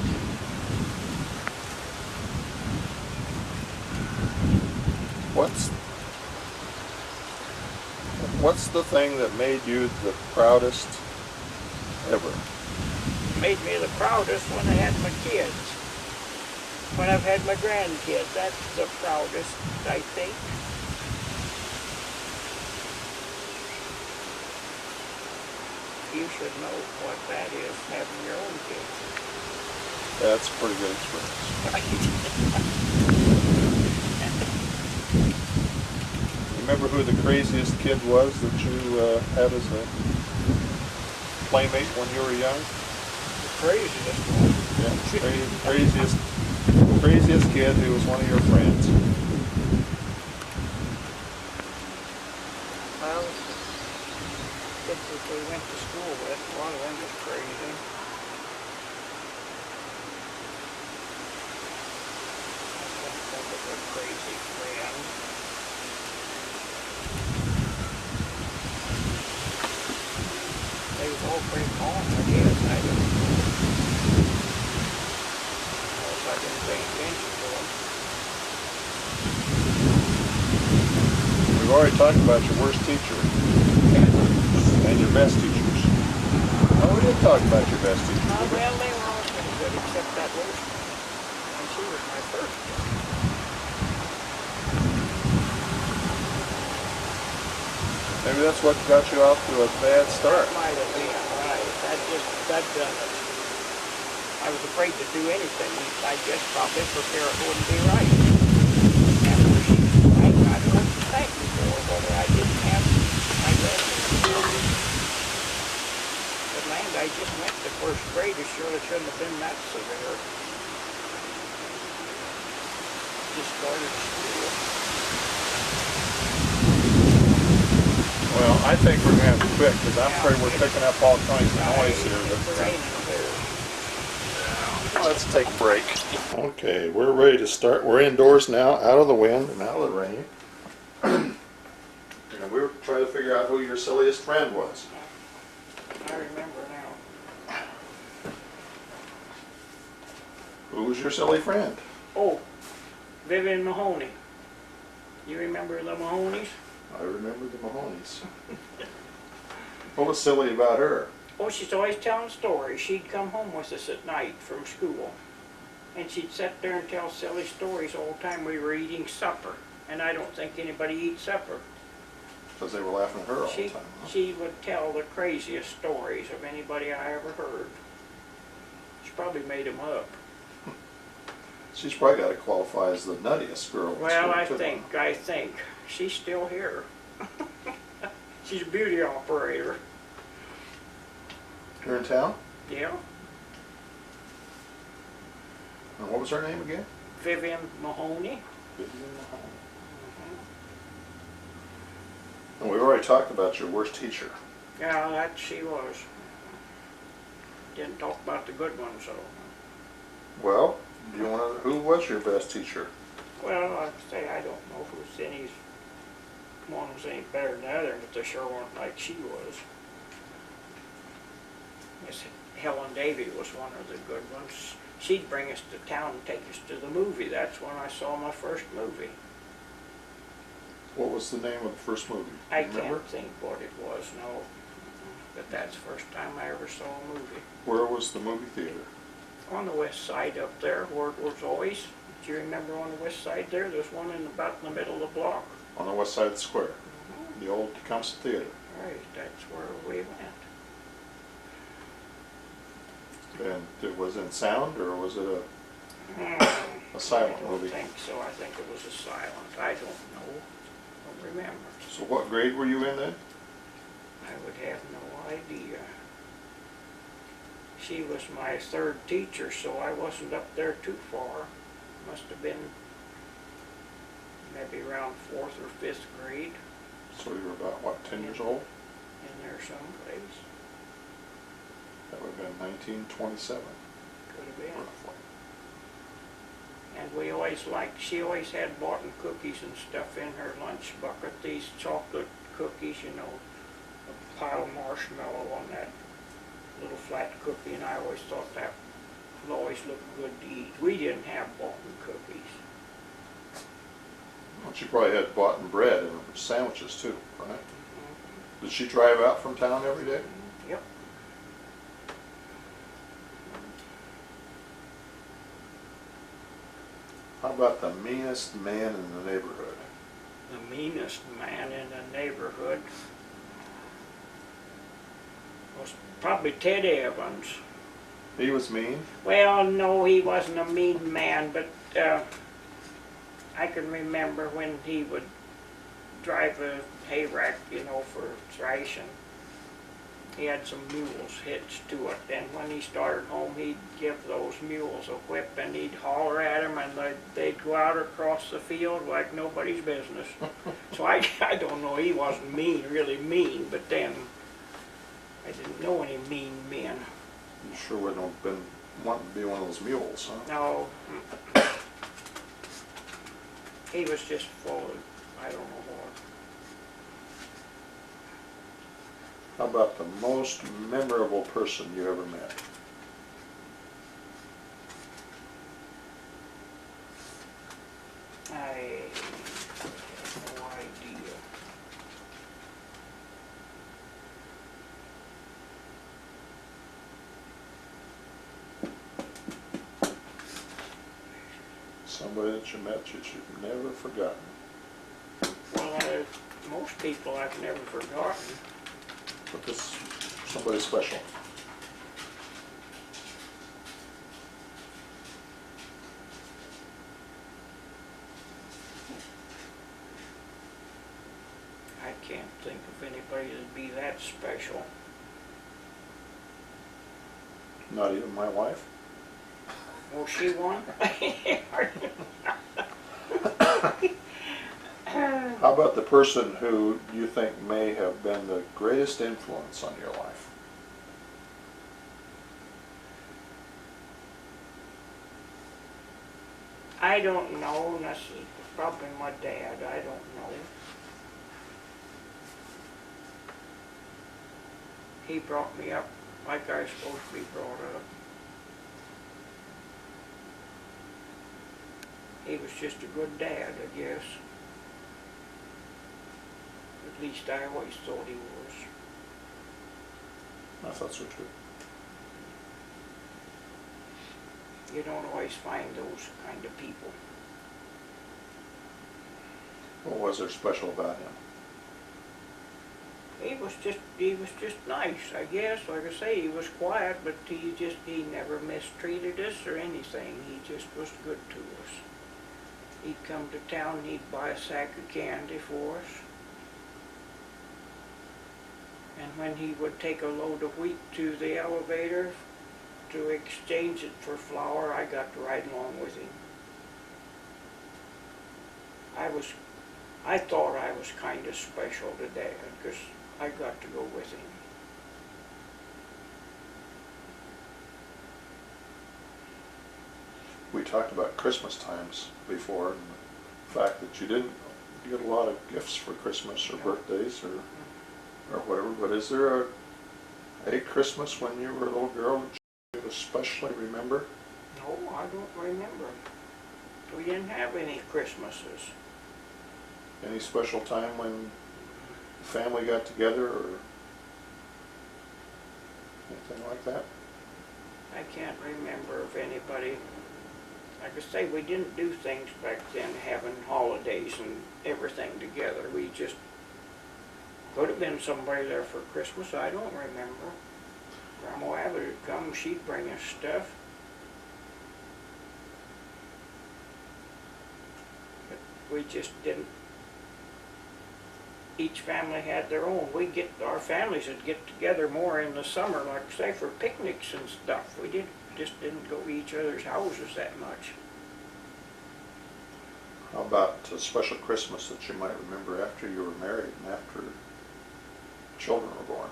What's the thing that made you the proudest ever? Made me the proudest when I had my kids. When I've had my grandkids, that's the proudest, I think. You should know what that is, having your own kids. That's a pretty good experience. Remember who the craziest kid was that you had as a playmate when you were young? The craziest one. Yeah, craziest kid who was one of your friends. Well, kids that we went to school with, a lot of them was crazy. I can't think of a crazy friend. all pretty calm, I guess. I don't know. Unless I didn't pay attention to them. We've already talked about your worst teacher and your best teachers. No, we didn't talk about your best teacher. Well, they were all pretty good except that worst one. And she was my first one. Maybe that's what got you off to a bad start. That might have been right. That done it. I was afraid to do anything. I guess probably for fear it wouldn't be right. After she died, I don't know what to thank me for, whether I didn't have my lessons. But land, I just went to first grade. It surely shouldn't have been that severe. Just started school. Well, I think we're going to have to quit because I'm afraid we're picking up all kinds of noise here. But, let's take a break. Okay, we're ready to start. We're indoors now, out of the wind and out of the rain. And we were trying to figure out who your silliest friend was. I remember now. Who was your silly friend? Oh, Vivian Mahoney. You remember the Mahonies? I remember the Mahonies. What was silly about her? Oh, she's always telling stories. She'd come home with us at night from school. And she'd sit there and tell silly stories all the time we were eating supper. And I don't think anybody eats supper. Because they were laughing at her all the time. Huh? She would tell the craziest stories of anybody I ever heard. She probably made them up. She's probably got to qualify as the nuttiest girl. Well, I think. She's still here. She's a beauty operator. Here in town? Yeah. And what was her name again? Vivian Mahoney. Vivian Mahoney. And we've already talked about your worst teacher. Yeah, that she was. Didn't talk about the good ones, though. Well, do you want to? Who was your best teacher? Well, I'd say I don't know who's any one was any better than the other, but they sure weren't like she was. Miss Helen Davy was one of the good ones. She'd bring us to town and take us to the movie. That's when I saw my first movie. What was the name of the first movie? I can't think what it was, no. But that's the first time I ever saw a movie. Where was the movie theater? On the west side up there, where it was always. Do you remember on the west side there? There's one about in the middle of the block. On the west side of the square. The old Tecumseh Theater. Right, that's where we went. And it was in sound, or was it a silent movie? I don't think so. I think it was a silent. I don't know. Don't remember. So what grade were you in then? I would have no idea. She was my third teacher, so I wasn't up there too far. Must have been maybe around 4th or 5th grade. So you were about, what, 10 years old? In there someplace. That would have been 1927. Could have been. Roughly. And we always liked, she always had bought cookies and stuff in her lunch bucket. These chocolate cookies, you know, a pile of marshmallow on that little flat cookie, and I always thought that would always look good to eat. We didn't have bought cookies. Well, she probably had bought bread and sandwiches too, right? Did she drive out from town every day? Yep. How about the meanest man in the neighborhood? The meanest man in the neighborhood was probably Ted Evans. He was mean? Well, no, he wasn't a mean man, but I can remember when he would drive a hay rack, you know, for thrashing. He had some mules hitched to it, and when he started home, he'd give those mules a whip, and he'd holler at them, and they'd go out across the field like nobody's business. So I don't know, he wasn't mean, really mean, but then I didn't know any mean men. You sure wouldn't have been wanting to be one of those mules, huh? No. He was just full of, I don't know what. How about the most memorable person you ever met? I have no idea. Somebody that you met that you've never forgotten. Well, most people I've never forgotten. But this somebody special. I can't think of anybody that'd be that special. Not even my wife. Well, she won. How about the person who you think may have been the greatest influence on your life? I don't know. This is probably my dad. I don't know. He brought me up like I was supposed to be brought up. He was just a good dad, I guess. At least I always thought he was. I thought so too. You don't always find those kind of people. What was there special about him? He was just nice, I guess. Like I say, he was quiet, but he never mistreated us or anything. He just was good to us. He'd come to town and he'd buy a sack of candy for us. And when he would take a load of wheat to the elevator to exchange it for flour, I got to ride along with him. I thought I was kind of special to Dad because I got to go with him. We talked about Christmas times before, and the fact that you didn't get a lot of gifts for Christmas or birthdays or whatever, but is there a Christmas when you were a little girl that you especially remember? No, I don't remember. We didn't have any Christmases. Any special time when the family got together or anything like that? I can't remember of anybody. Like I say, we didn't do things back then, having holidays and everything together. We just could have been somebody there for Christmas. I don't remember. Grandma Abbott would come, she'd bring us stuff. But we just didn't. Each family had their own. Our families would get together more in the summer, like say for picnics and stuff. We just didn't go to each other's houses that much. How about a special Christmas that you might remember after you were married and after children were born?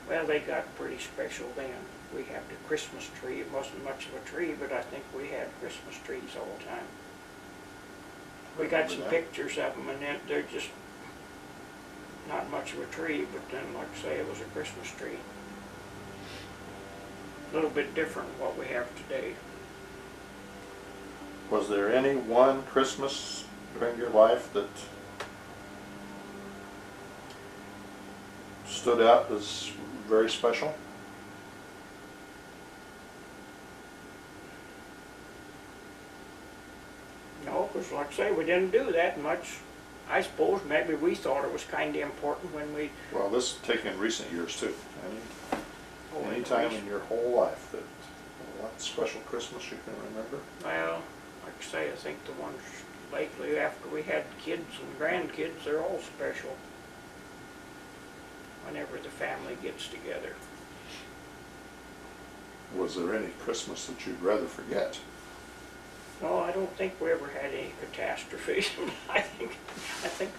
Well, they got pretty special then. We had the Christmas tree. It wasn't much of a tree, but I think we had Christmas trees all the time. We got some pictures of them, and they're just not much of a tree, but then, like I say, it was a Christmas tree. A little bit different than what we have today. Was there any one Christmas during your life that stood out as very special? No, because like I say, we didn't do that much. I suppose maybe we thought it was kind of important when we... Well, this taken in recent years too. Any time in your whole life that one special Christmas you can remember? Well, like I say, I think the ones lately after we had kids and grandkids, they're all special. Whenever the family gets together. Was there any Christmas that you'd rather forget? No, I don't think we ever had any catastrophes. I think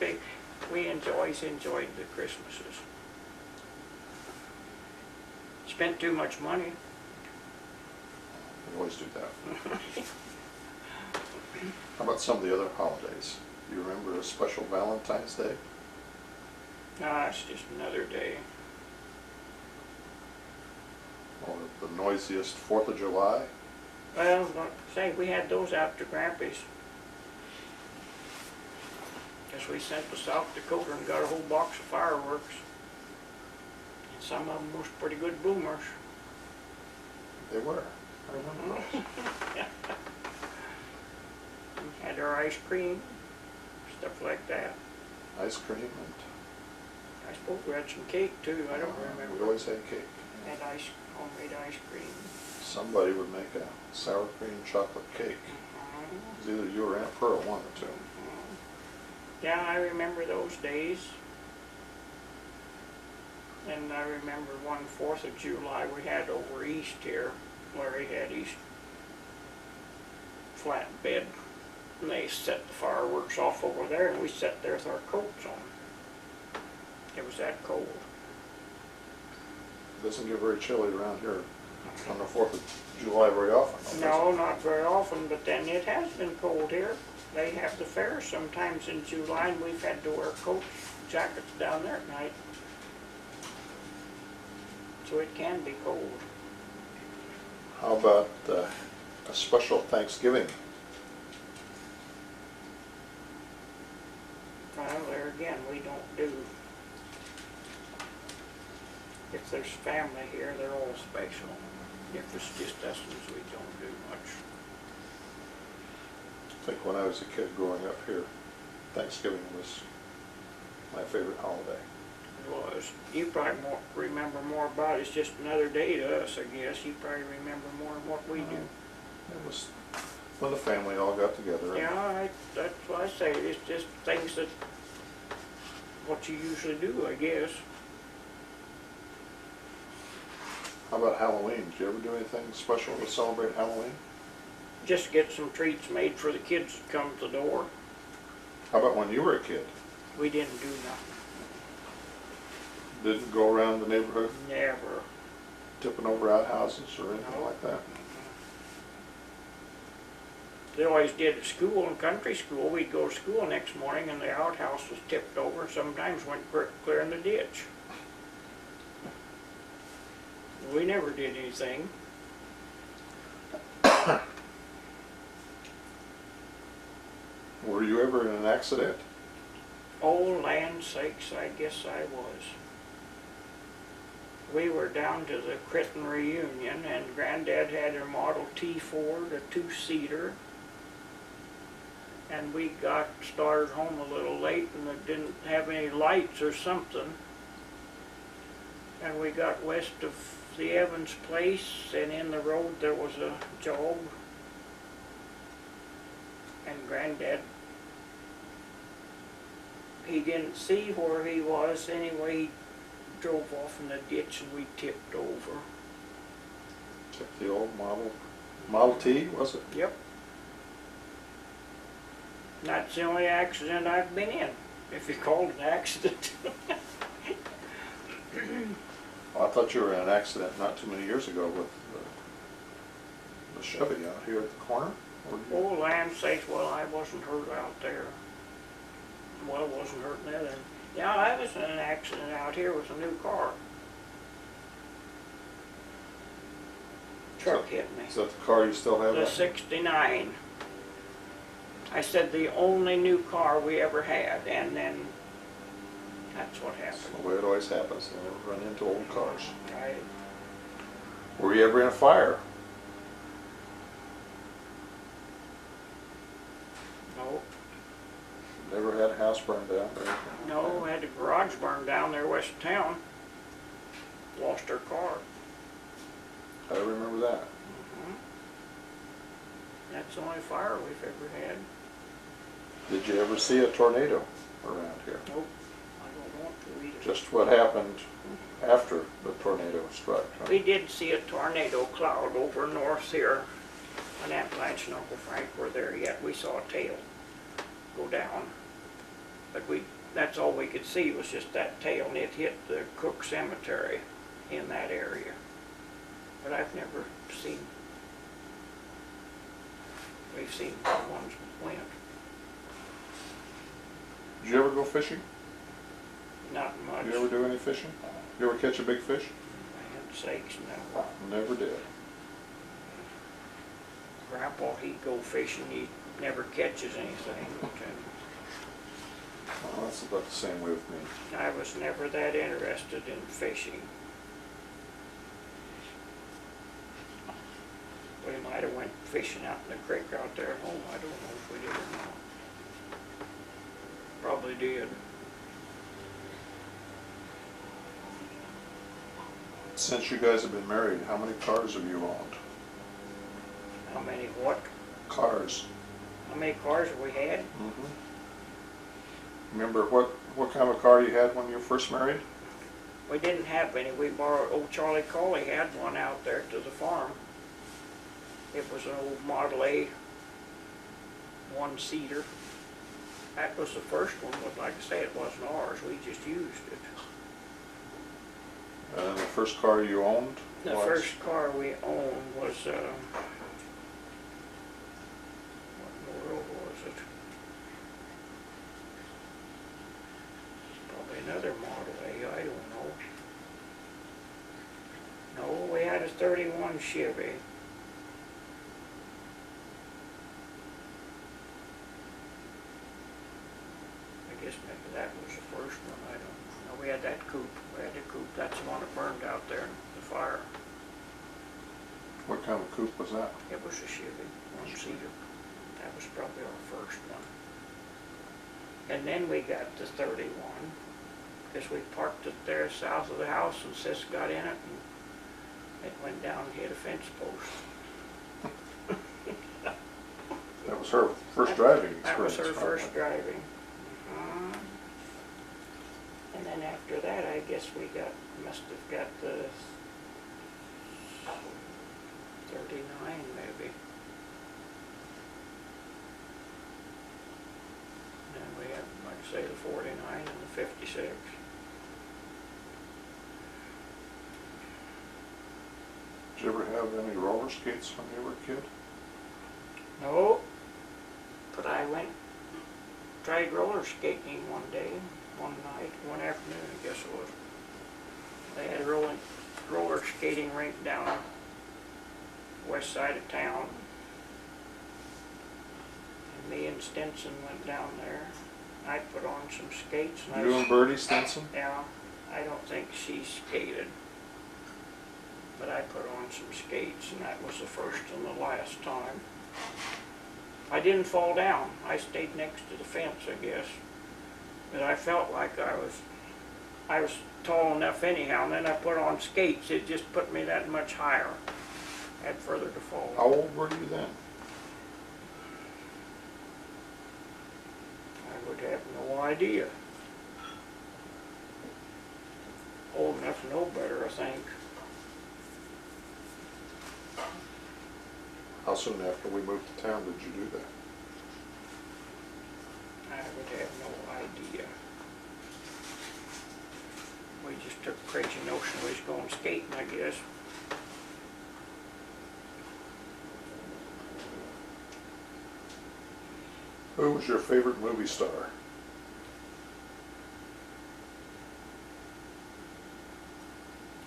we always enjoyed the Christmases. Spent too much money. We always do that. How about some of the other holidays? Do you remember a special Valentine's Day? Ah, it's just another day. the noisiest 4th of July? Well, like I say, we had those out to Grampy's. Guess we sent to South Dakota and got a whole box of fireworks. And some of them was pretty good boomers. They were. I remember those. We had our ice cream, stuff like that. Ice cream and I suppose we had some cake too, I don't we remember. always had cake. Had homemade ice cream. Somebody would make a sour cream chocolate cake. It was either you or Aunt Pearl, one or two. Yeah, I remember those days. And I remember one 4th of July we had over east here. Larry had east flatbed. And they set the fireworks off over there and we sat there with our coats on. It was that cold. It doesn't get very chilly around here on the 4th of July very often. No, not very often, but then it has been cold here. They have the fair sometimes in July and we've had to wear coats, jackets down there at night. So it can be cold. How about a special Thanksgiving? Well, there again, we don't do. If there's family here, they're all special. If it's just us, we don't do much. I think when I was a kid growing up here, Thanksgiving was my favorite holiday. It was. You probably remember more about it. It's just another day to us, I guess. You probably remember more than what we do. It was when the family all got together. Yeah, that's what I say. It's just things that, what you usually do, I guess. How about Halloween? Did you ever do anything special to celebrate Halloween? Just get some treats made for the kids that come to the door. How about when you were a kid? We didn't do nothing. Didn't go around the neighborhood Never. tipping over outhouses or anything No. like that? They always did at school, in country school. We'd go to school next morning and the outhouse was tipped over. Sometimes went clear in the ditch. We never did anything. Were you ever in an accident? Oh, land sakes, I guess I was. We were down to the Critton reunion and Granddad had a Model T Ford, a two-seater. And we got started home a little late and it didn't have any lights or something. And we got west of the Evans place and in the road there was a jog. And Granddad, he didn't see where he was anyway. He drove off in the ditch and we tipped over. Took the old Model T, was it? Yep. That's the only accident I've been in, if you call it an accident. Well, I thought you were in an accident not too many years ago with the Chevy out here at the corner. Oh, land sakes, well, I wasn't hurt out there. Well, I wasn't hurt then. Yeah, I was in an accident out here with a new car. Truck hit me. Is that the car you still have? The 69. I said the only new car we ever had, and then that's what That's happened. the way it always happens. They never run into old cars. Right. Were you ever in a fire? No, Never had a house burned down or anything? no, we had a garage burned down there west of town. Lost our car. I remember that. That's the only fire we've ever had. Did you ever see a tornado around here? Nope, I don't want to either. Just what happened after the tornado struck? Huh? We did see a tornado cloud over north here. When Aunt Blanche and Uncle Frank were there yet, we saw a tail go down. But that's all we could see was just that tail, and it hit the Cook Cemetery in that area. But I've never seen, we've seen the ones that went. Did you ever go fishing? Not much. Did you ever do any fishing? You ever catch a big fish? I hadn't sakes, no. Never did. Grandpa, he'd go fishing, he never catches anything. Well, that's about the same way with me. I was never that interested in fishing. We might have went fishing out in the creek out there at home. I don't know if we did or not. Probably did. Since you guys have been married, how many cars have you owned? How many what? Cars. How many cars have we had? Mm-hmm. Remember what kind of a car you had when you were first married? We didn't have any. We borrowed, old Charlie Coley had one out there to the farm. It was an old Model A one-seater. That was the first one, but like I say, it wasn't ours. We just used it. And the first car you owned The was? first car we owned was, what model was it? Probably another Model A, I don't know. No, we had a 31 Chevy. I guess maybe that was the first one, I don't know. No, we had that coupe. We had the coupe. That's the one that burned out there in the fire. What kind of coupe was that? It was a Chevy, one-seater. That was probably our first one. And then we got the 31, because we parked it there south of the house, and Sis got in it, and it went down and hit a fence post. That was her first driving experience. That was her probably. first driving. And then after that, I guess we must have got the 39 maybe. And then we have, like I say, the 49 and the 56. Did you ever have any roller skates when you were a kid? No, but I tried roller skating one day, one night, one afternoon, I guess it was. They had a roller skating rink down west side of town. And me and Stinson went down there. I put on some skates. And You and Bertie Stinson? Yeah, I don't think she skated. But I put on some skates, and that was the first and the last time. I didn't fall down. I stayed next to the fence, I guess. But I felt like I was tall enough anyhow, and then I put on skates. It just put me that much higher. I had further to fall. How old were you then? I would have no idea. Old enough to know better, I think. How soon after we moved to town did you do that? I would have no idea. We just took a crazy notion we was going skating, I guess. Who was your favorite movie star?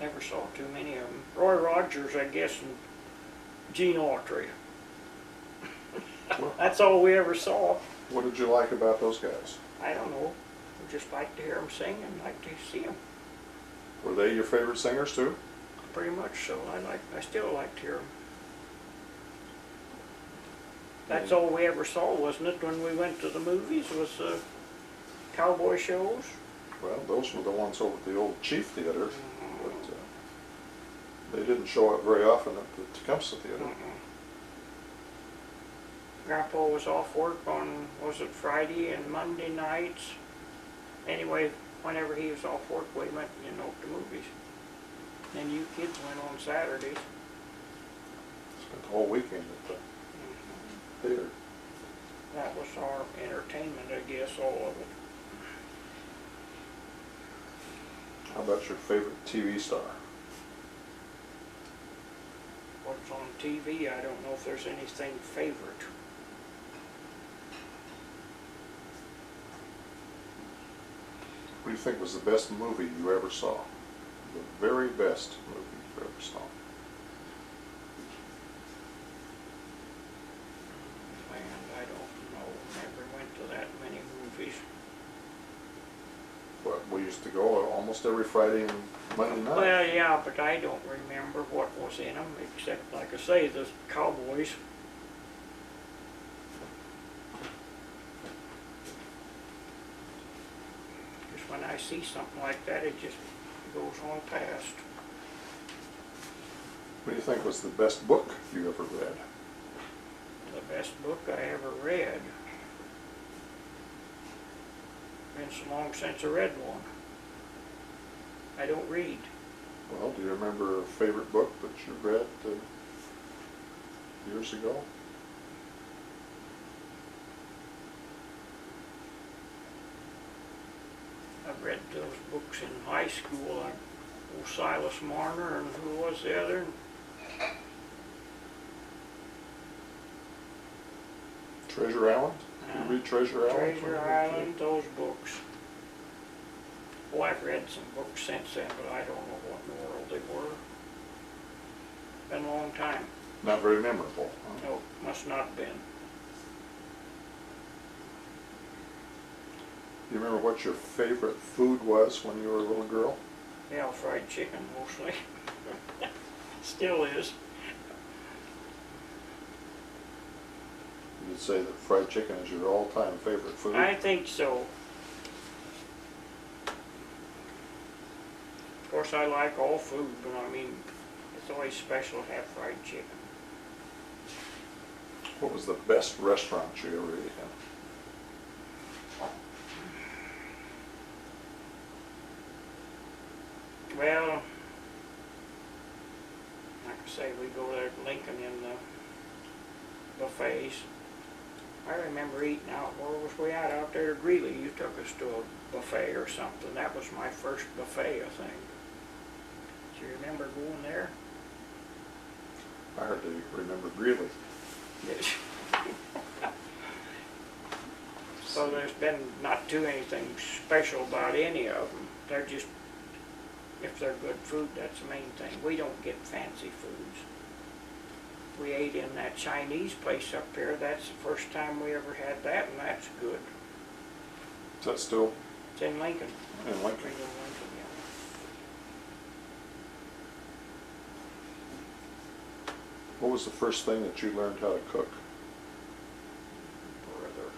Never saw too many of them. Roy Rogers, I guess, and Gene Autry. Well, That's all we ever saw. what did you like about those guys? I don't know. We just liked to hear them sing and liked to see them. Were they your favorite singers too? Pretty much so. I still like to hear them. That's all we ever saw, wasn't it, when we went to the movies, was cowboy shows? Well, those were the ones over at the old Chief Theater, but they didn't show up very often at the Tecumseh Theater. Grandpa was off work on, was it Friday and Monday nights? Anyway, whenever he was off work, we went, to movies. And you kids went on Saturdays. Spent the whole weekend at the theater. That was our entertainment, I guess, all of it. How about your favorite TV star? What's on TV, I don't know if there's anything favorite. What do you think was the best movie you ever saw? The very best movie you ever almost every Friday and Monday night. Well, yeah, but I don't remember what was in them, except, like I say, the Cowboys. Just when I see something like that, it just goes on past. What do you think was the best book you ever read? The best book I ever read. Been so long since I read one. I don't read. Well, do you remember a favorite book that you read years ago? I read those books in high school. Silas Marner, and who was the other? Treasure Island? Did you read Treasure Island? Treasure Island, those books. Well, I've read some books since then, but I don't know what in the world they were. Been a long time. Not very memorable. Huh? No, must not have been. Do you remember what your favorite food was when you were a little girl? Yeah, fried chicken mostly. Still is. You'd say that fried chicken is your all-time favorite food? I think so. Of course, I like all food, but I mean, it's always special to have fried chicken. What was the best restaurant you ever ate in? Well, like I say, we go there to Lincoln in the buffets. I remember eating out, where was we at? Out there at Greeley. You took us to a buffet or something. That was my first buffet, I think. Do you remember going there? I hardly remember Greeley. Yes. So there's been not too anything special about any of them. They're just, if they're good food, that's the main thing. We don't get fancy foods. We ate in that Chinese place up there. That's the first time we ever had that, and that's good. Is that still It's in Lincoln. in Lincoln? In Lincoln, yeah. What was the first thing that you learned how to cook? Brother.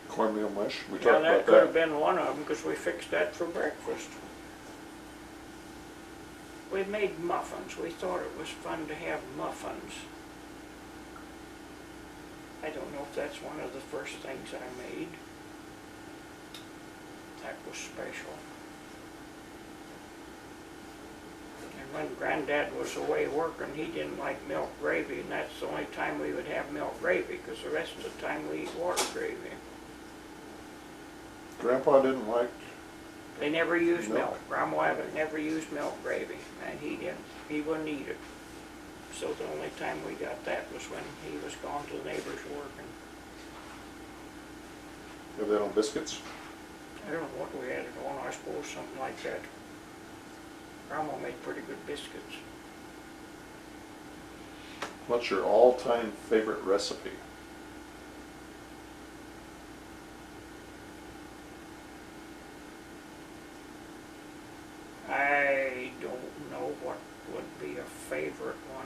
Cornmeal mush? We Yeah, talked that about could have that. been one of them, because we fixed that for breakfast. We made muffins. We thought it was fun to have muffins. I don't know if that's one of the first things I made. That was special. And when Granddad was away working, he didn't like milk gravy, and that's the only time we would have milk gravy, because the rest of the time we eat water gravy. Grandpa didn't like... They never used Milk. milk. Grandma Abbott never used milk gravy, and he didn't. He wouldn't eat it. So the only time we got that was when he was gone to the neighbors working. Have that on biscuits? I don't know what we had it on. I suppose something like that. Grandma made pretty good biscuits. What's your all-time favorite recipe? I don't know what would be a favorite one.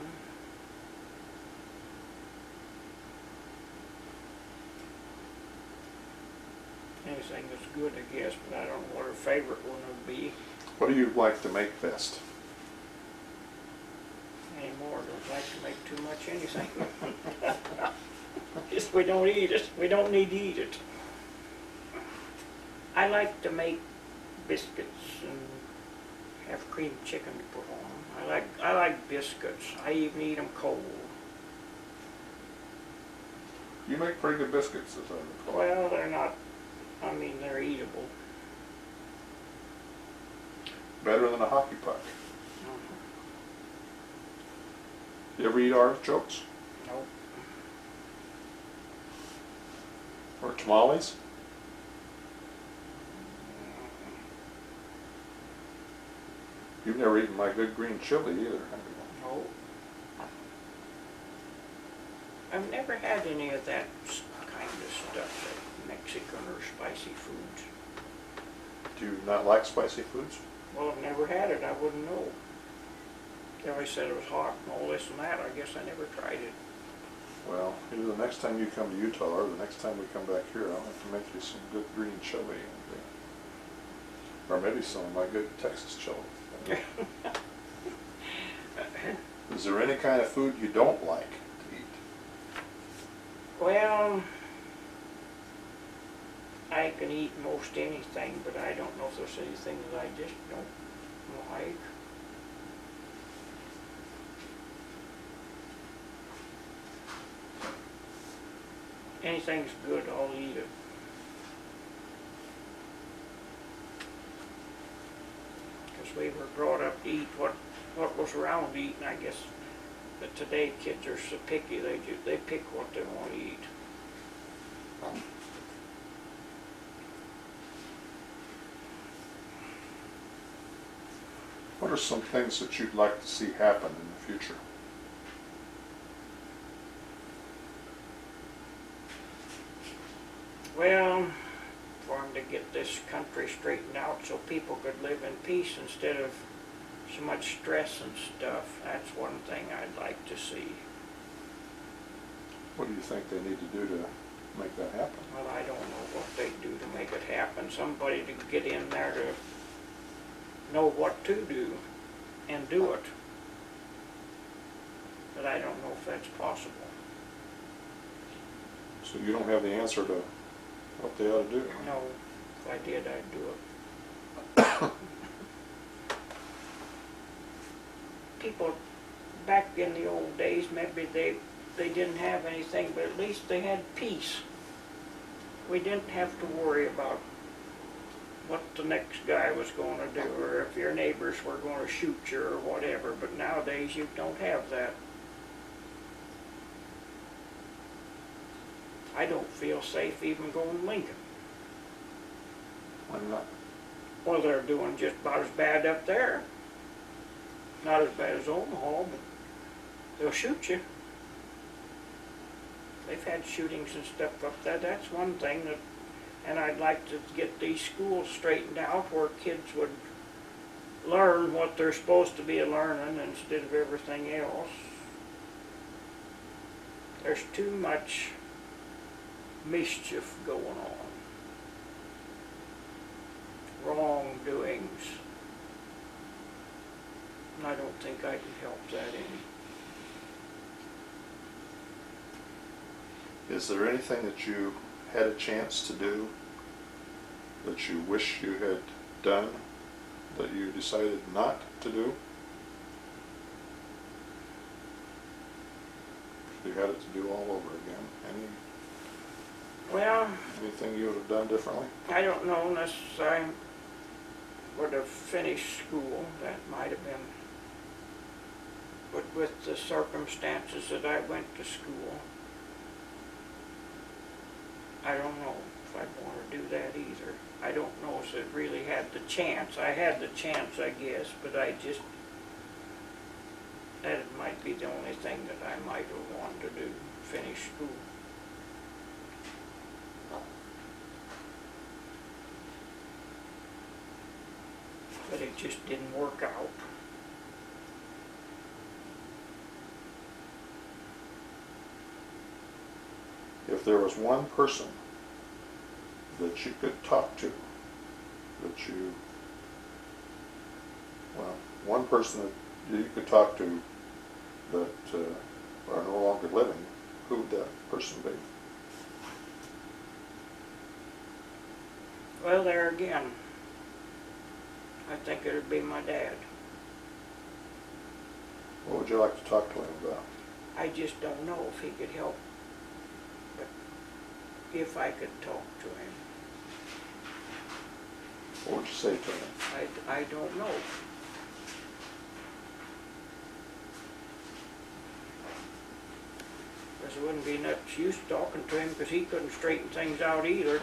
Anything that's good, I guess, but I don't know what a favorite one would be What do you like to make best? anymore. Don't like to make too much anything. Just we don't eat it. We don't need to eat it. I like to make biscuits and have cream chicken to put on them. I like biscuits. I even eat them cold. You make pretty good biscuits, as I recall. Well, they're not, I mean, they're eatable. Better than a hockey puck. You ever eat artichokes? Nope. Or tamales? You've never eaten my good green chili either, have you? Nope. I've never had any of that kind of stuff that mixed Mexican or spicy foods. Do you not like spicy foods? Well, I've never had it. I wouldn't know. They always said it was hot and all this and that. I guess I never tried it. Well, either the next time you come to Utah or the next time we come back here, I'll have to make you some good green chili. Or maybe some of my good Texas chili. Is there any kind of food you don't like to eat? Well, I can eat most anything, but I don't know if there's anything that I just don't like. Anything's good, I'll eat it. Because we were brought up to eat what was around eating, I guess. But today kids are so picky, they pick what they want to eat. What are some things that you'd like to see happen in the future? Well, for them to get this country straightened out so people could live in peace instead of so much stress and stuff, that's one thing I'd like to see. What do you think they need to do to make that happen? Well, I don't know what they do to make it happen. Somebody to get in there to know what to do and do it. But I don't know if that's possible. So you don't have the answer to what they ought to do? No, if I did, I'd do it. People back in the old days, maybe they didn't have anything, but at least they had peace. We didn't have to worry about what the next guy was going to do, or if your neighbors were going to shoot you or whatever, but nowadays you don't have that. I don't feel safe even going to Lincoln. Why not? Well, they're doing just about as bad up there. Not as bad as Omaha, but they'll shoot you. They've had shootings and stuff up there. That's one thing that, and I'd like to get these schools straightened out where kids would learn what they're supposed to be learning instead of everything else. There's too much mischief going on. Wrongdoings. And I don't think I can help that any. Is there anything that you had a chance to do that you wish you had done that you decided not to do? If you had it to do all over again, anything you would have done differently? I don't know, unless I would have finished school. That might have been. But with the circumstances that I went to school, I don't know if I'd want to do that either. I don't know if it really had the chance. I had the chance, I guess, but that might be the only thing that I might have wanted to do, finish school. But it just didn't work out. If there was one person that you could talk to, one person that you could talk to that are no longer living, who would that person be? Well, there again, I think it would be my dad. What would you like to talk to him about? I just don't know if he could help, but if I could talk to him. What would you say to him? I don't know. Because it wouldn't be much use talking to him because he couldn't straighten things out either.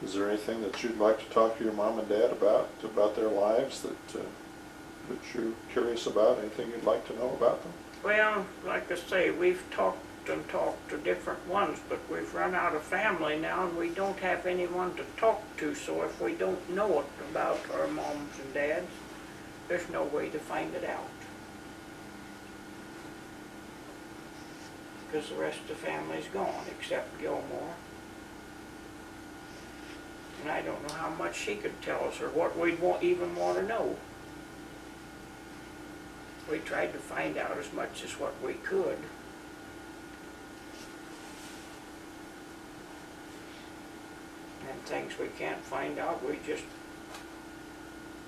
Is there anything that you'd like to talk to your mom and dad about their lives that you're curious about? Anything you'd like to know about them? Well, like I say, we've talked and talked to different ones, but we've run out of family now and we don't have anyone to talk to, so if we don't know it about our moms and dads, there's no way to find it out. Because the rest of the family's gone, except Gilmore. And I don't know how much she could tell us or what we'd even want to know. We tried to find out as much as what we could. And things we can't find out, we just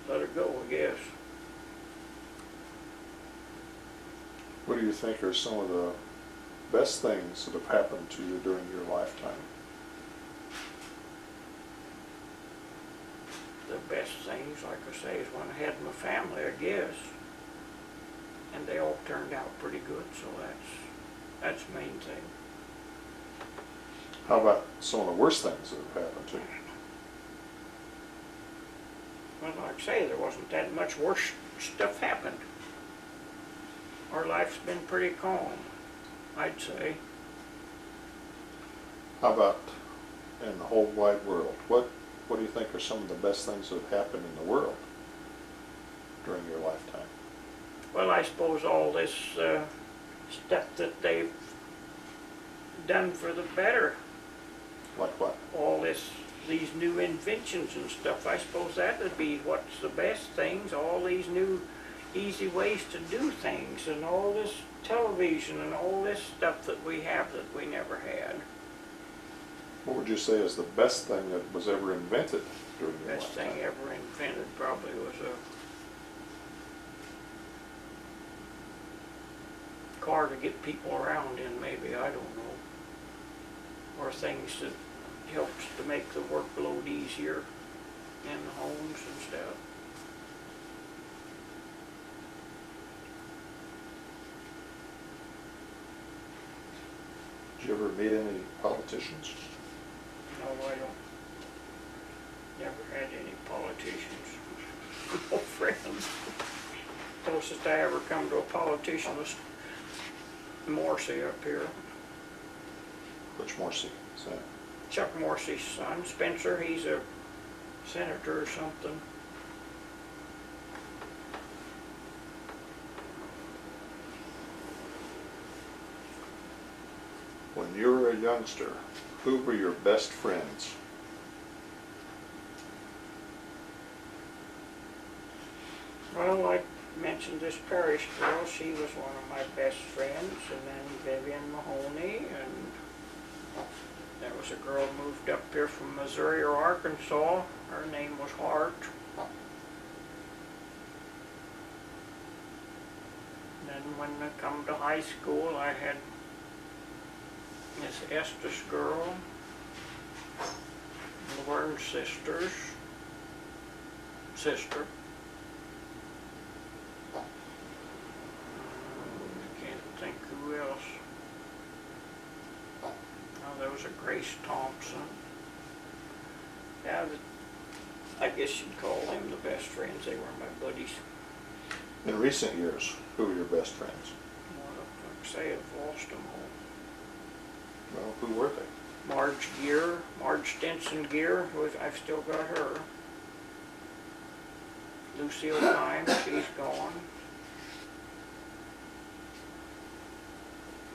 let it go, I guess. What do you think are some of the best things that have happened to you during your lifetime? The best things, like I say, is when I had my family, I guess. And they all turned out pretty good, so that's the main thing. How about some of the worst things that have happened to you? Well, like I say, there wasn't that much worse stuff happened. Our life's been pretty calm, I'd say. How about in the whole wide world? What do you think are some of the best things that have happened in the world during your lifetime? Well, I suppose all this stuff that they've done for the better. Like what? All these new inventions and stuff, I suppose that would be what's the best things, all these new easy ways to do things, and all this television and all this stuff that we have that we never had. What would you say is the best thing that was ever invented during your Best lifetime? thing ever invented probably was a car to get people around in, maybe, I don't know. Or things that helps to make the workload easier in the homes and stuff. Did you ever meet any politicians? No, I don't. Never had any politicians. No friends. Closest I ever come to a politician was Morrissey up here. Which Morrissey is that? Chuck Morrissey's son, Spencer, he's a senator or something. When you were a youngster, who were your best friends? Well, I mentioned this parish girl, she was one of my best friends, and then Vivian Mahoney, and there was a girl moved up here from Missouri or Arkansas. Her name was Hart. Then when I come to high school, I had Miss Estes girl, Laverne sister. I can't think who else. Oh, there was a Grace Thompson. Yeah, I guess you'd call them the best friends. They were my buddies. In recent years, who were your best friends? Well, like I say, I've lost them all. Well, who were they? Marge Stinson Gear, I've still got her. Lucille Time, she's gone.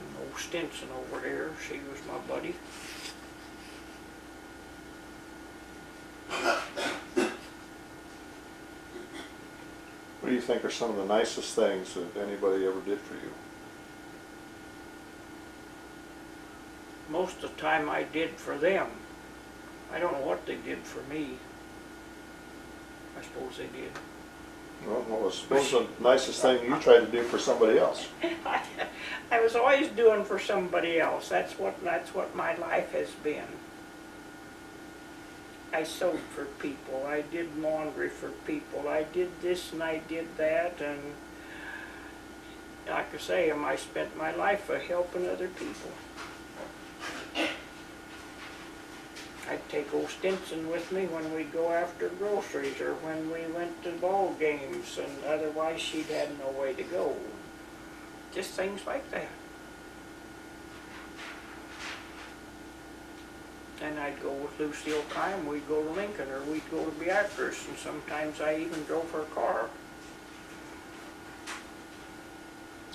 And old Stinson over there, she was my buddy. What do you think are some of the nicest things that anybody ever did for you? Most of the time I did for them. I don't know what they did for me. I suppose they did. Well, what was the nicest thing you tried to do for somebody else? I was always doing for somebody else. That's what my life has been. I sewed for people. I did laundry for people. I did this and I did that, and like I say, I spent my life helping other people. I'd take old Stinson with me when we'd go after groceries or when we went to ball games, and otherwise she'd had no way to go. Just things like that. And I'd go with Lucille Kime, we'd go to Lincoln, or we'd go to Beatrice, and sometimes I even drove her car.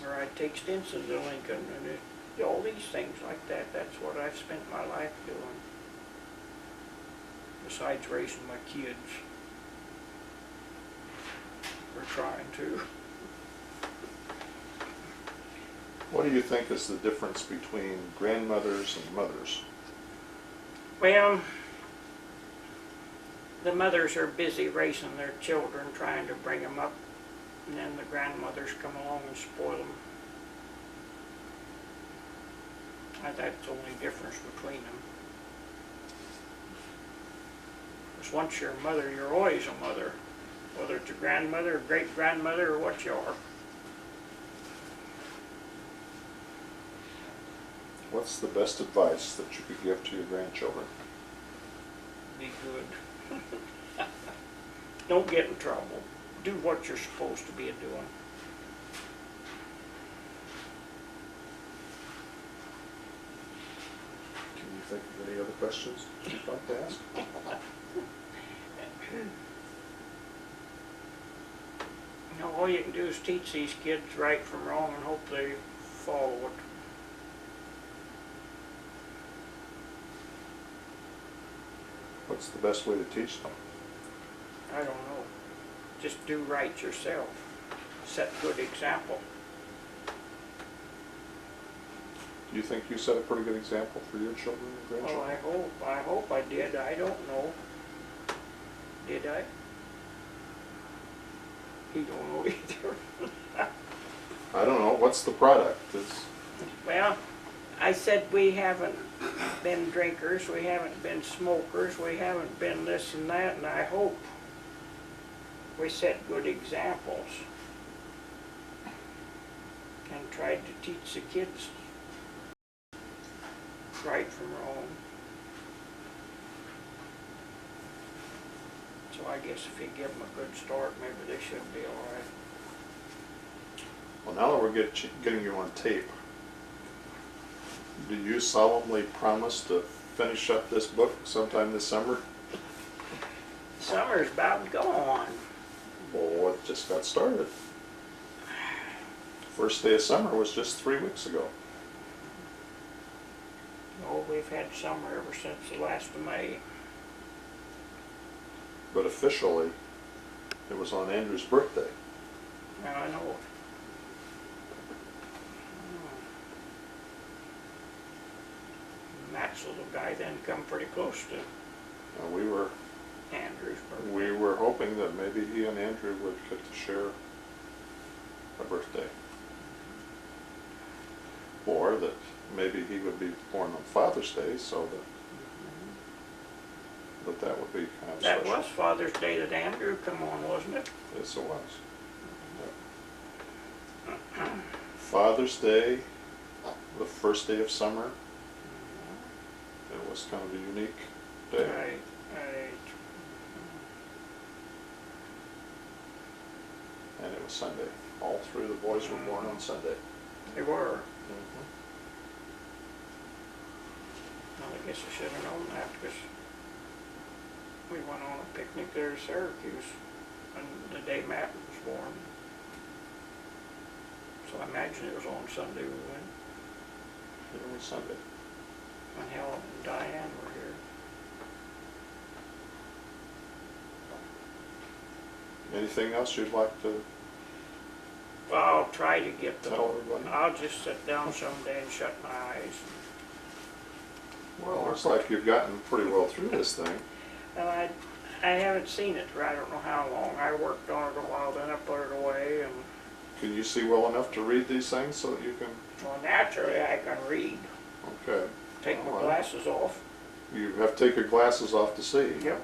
Or I'd take Stinson to Lincoln, and all these things like that. That's what I've spent my life doing. Besides raising my kids. We're trying to. What do you think is the difference between grandmothers and mothers? Well, the mothers are busy raising their children, trying to bring them up, and then the grandmothers come along and spoil them. That's the only difference between them. Because once you're a mother, you're always a mother. Whether it's a grandmother, or great-grandmother, or what you are. What's the best advice that you could give to your grandchildren? Be good. Don't get in trouble. Do what you're supposed to be doing. Can you think of any other questions you'd like to ask? You know, all you can do is teach these kids right from wrong and hope they follow it. What's the best way to teach them? I don't know. Just do right yourself. Set good example. Do you think you set a pretty good example for your children and Well, grandchildren? I hope I did. I don't know. Did I? He don't know either. I don't know. What's the product? Well, I said we haven't been drinkers, we haven't been smokers, we haven't been this and that, and I hope we set good examples and tried to teach the kids right from wrong. So I guess if you give them a good start, maybe they should be all right. Well, now that we're getting you on tape, do you solemnly promise to finish up this book sometime this summer? Summer's about gone. Well, it just got started. First day of summer was just 3 weeks ago. Oh, we've had summer ever since the last of May. But officially, it was on Andrew's birthday. Now I know. Matt's little guy then come pretty close to We were Andrew's birthday. we were hoping that maybe he and Andrew would get to share a birthday. Or that maybe he would be born on Father's Day, so that would be kind of That special. was Father's Day that Andrew come on, wasn't it? Yes, it was. Yep. Father's Day, the first day of summer. It was kind of a unique day. Right. And it was Sunday. All three of the boys were born on Sunday. They were. Well, I guess I should have known that because we went on a picnic there in Syracuse on the day Matt was born. So I imagine it was on Sunday we went. It was Sunday. When Helen and Diane were here. Anything else you'd like to I'll try to get them. tell everybody? I'll just sit down someday and shut my eyes. Well, it looks like you've gotten pretty well through this thing. And I haven't seen it for I don't know how long. I worked on it a while, then I put it away, and Can you see well enough to read these things so that you can? well, naturally I can read. Okay. Take my All right. glasses off. You have to take your glasses off to see. Yep.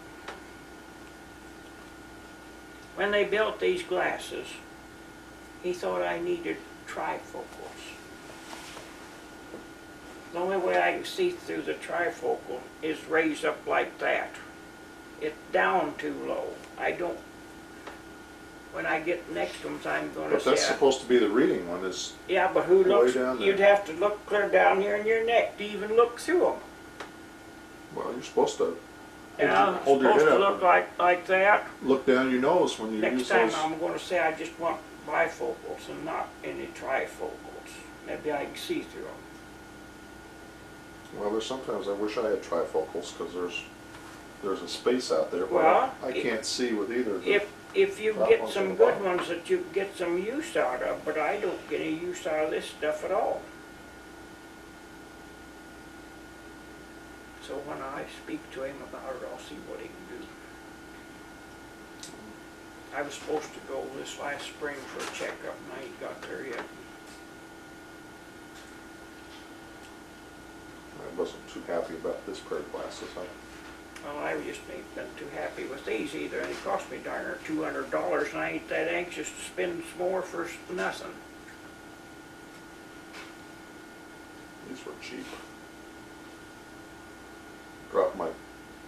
When they built these glasses, he thought I needed trifocals. The only way I can see through the trifocal is raised up like that. It's down too low. I don't when I get next ones, I'm gonna But that's say, supposed to be the reading one, is, yeah, but who way looks, down there. you'd have to look clear down here in your neck to even look through them. well, you're supposed to Yeah, it's hold your supposed head to up look and like that. look down your nose when you Next use time those. I'm gonna say I just want bifocals and not any trifocals. Maybe I can see through them. Well, there's sometimes I wish I had trifocals, because there's a space out there where Well, I can't see with either of them. If you Top get ones some on the good bottom. ones that you get some use out of, but I don't get any use out of this stuff at all. So when I speak to him about it, I'll see what he can do. I was supposed to go this last spring for a checkup and I ain't got there yet. I wasn't too happy about this pair of glasses. Well, I just ain't been too happy with these either, and it cost me darn near $200 and I ain't that anxious to spend some more for nothing. These were cheap. Dropped my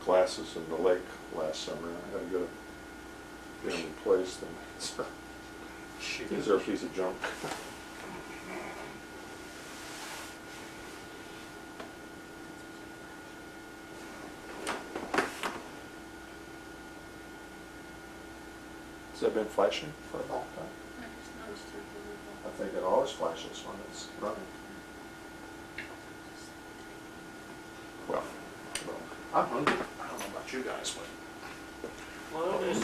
glasses in the lake last summer. I had to get them replaced, and these are a piece of junk. Has that been flashing for a long time? I just noticed it a little. I think it always flashes when it's running. Well, I'm hungry. I don't know about you guys, but Well, this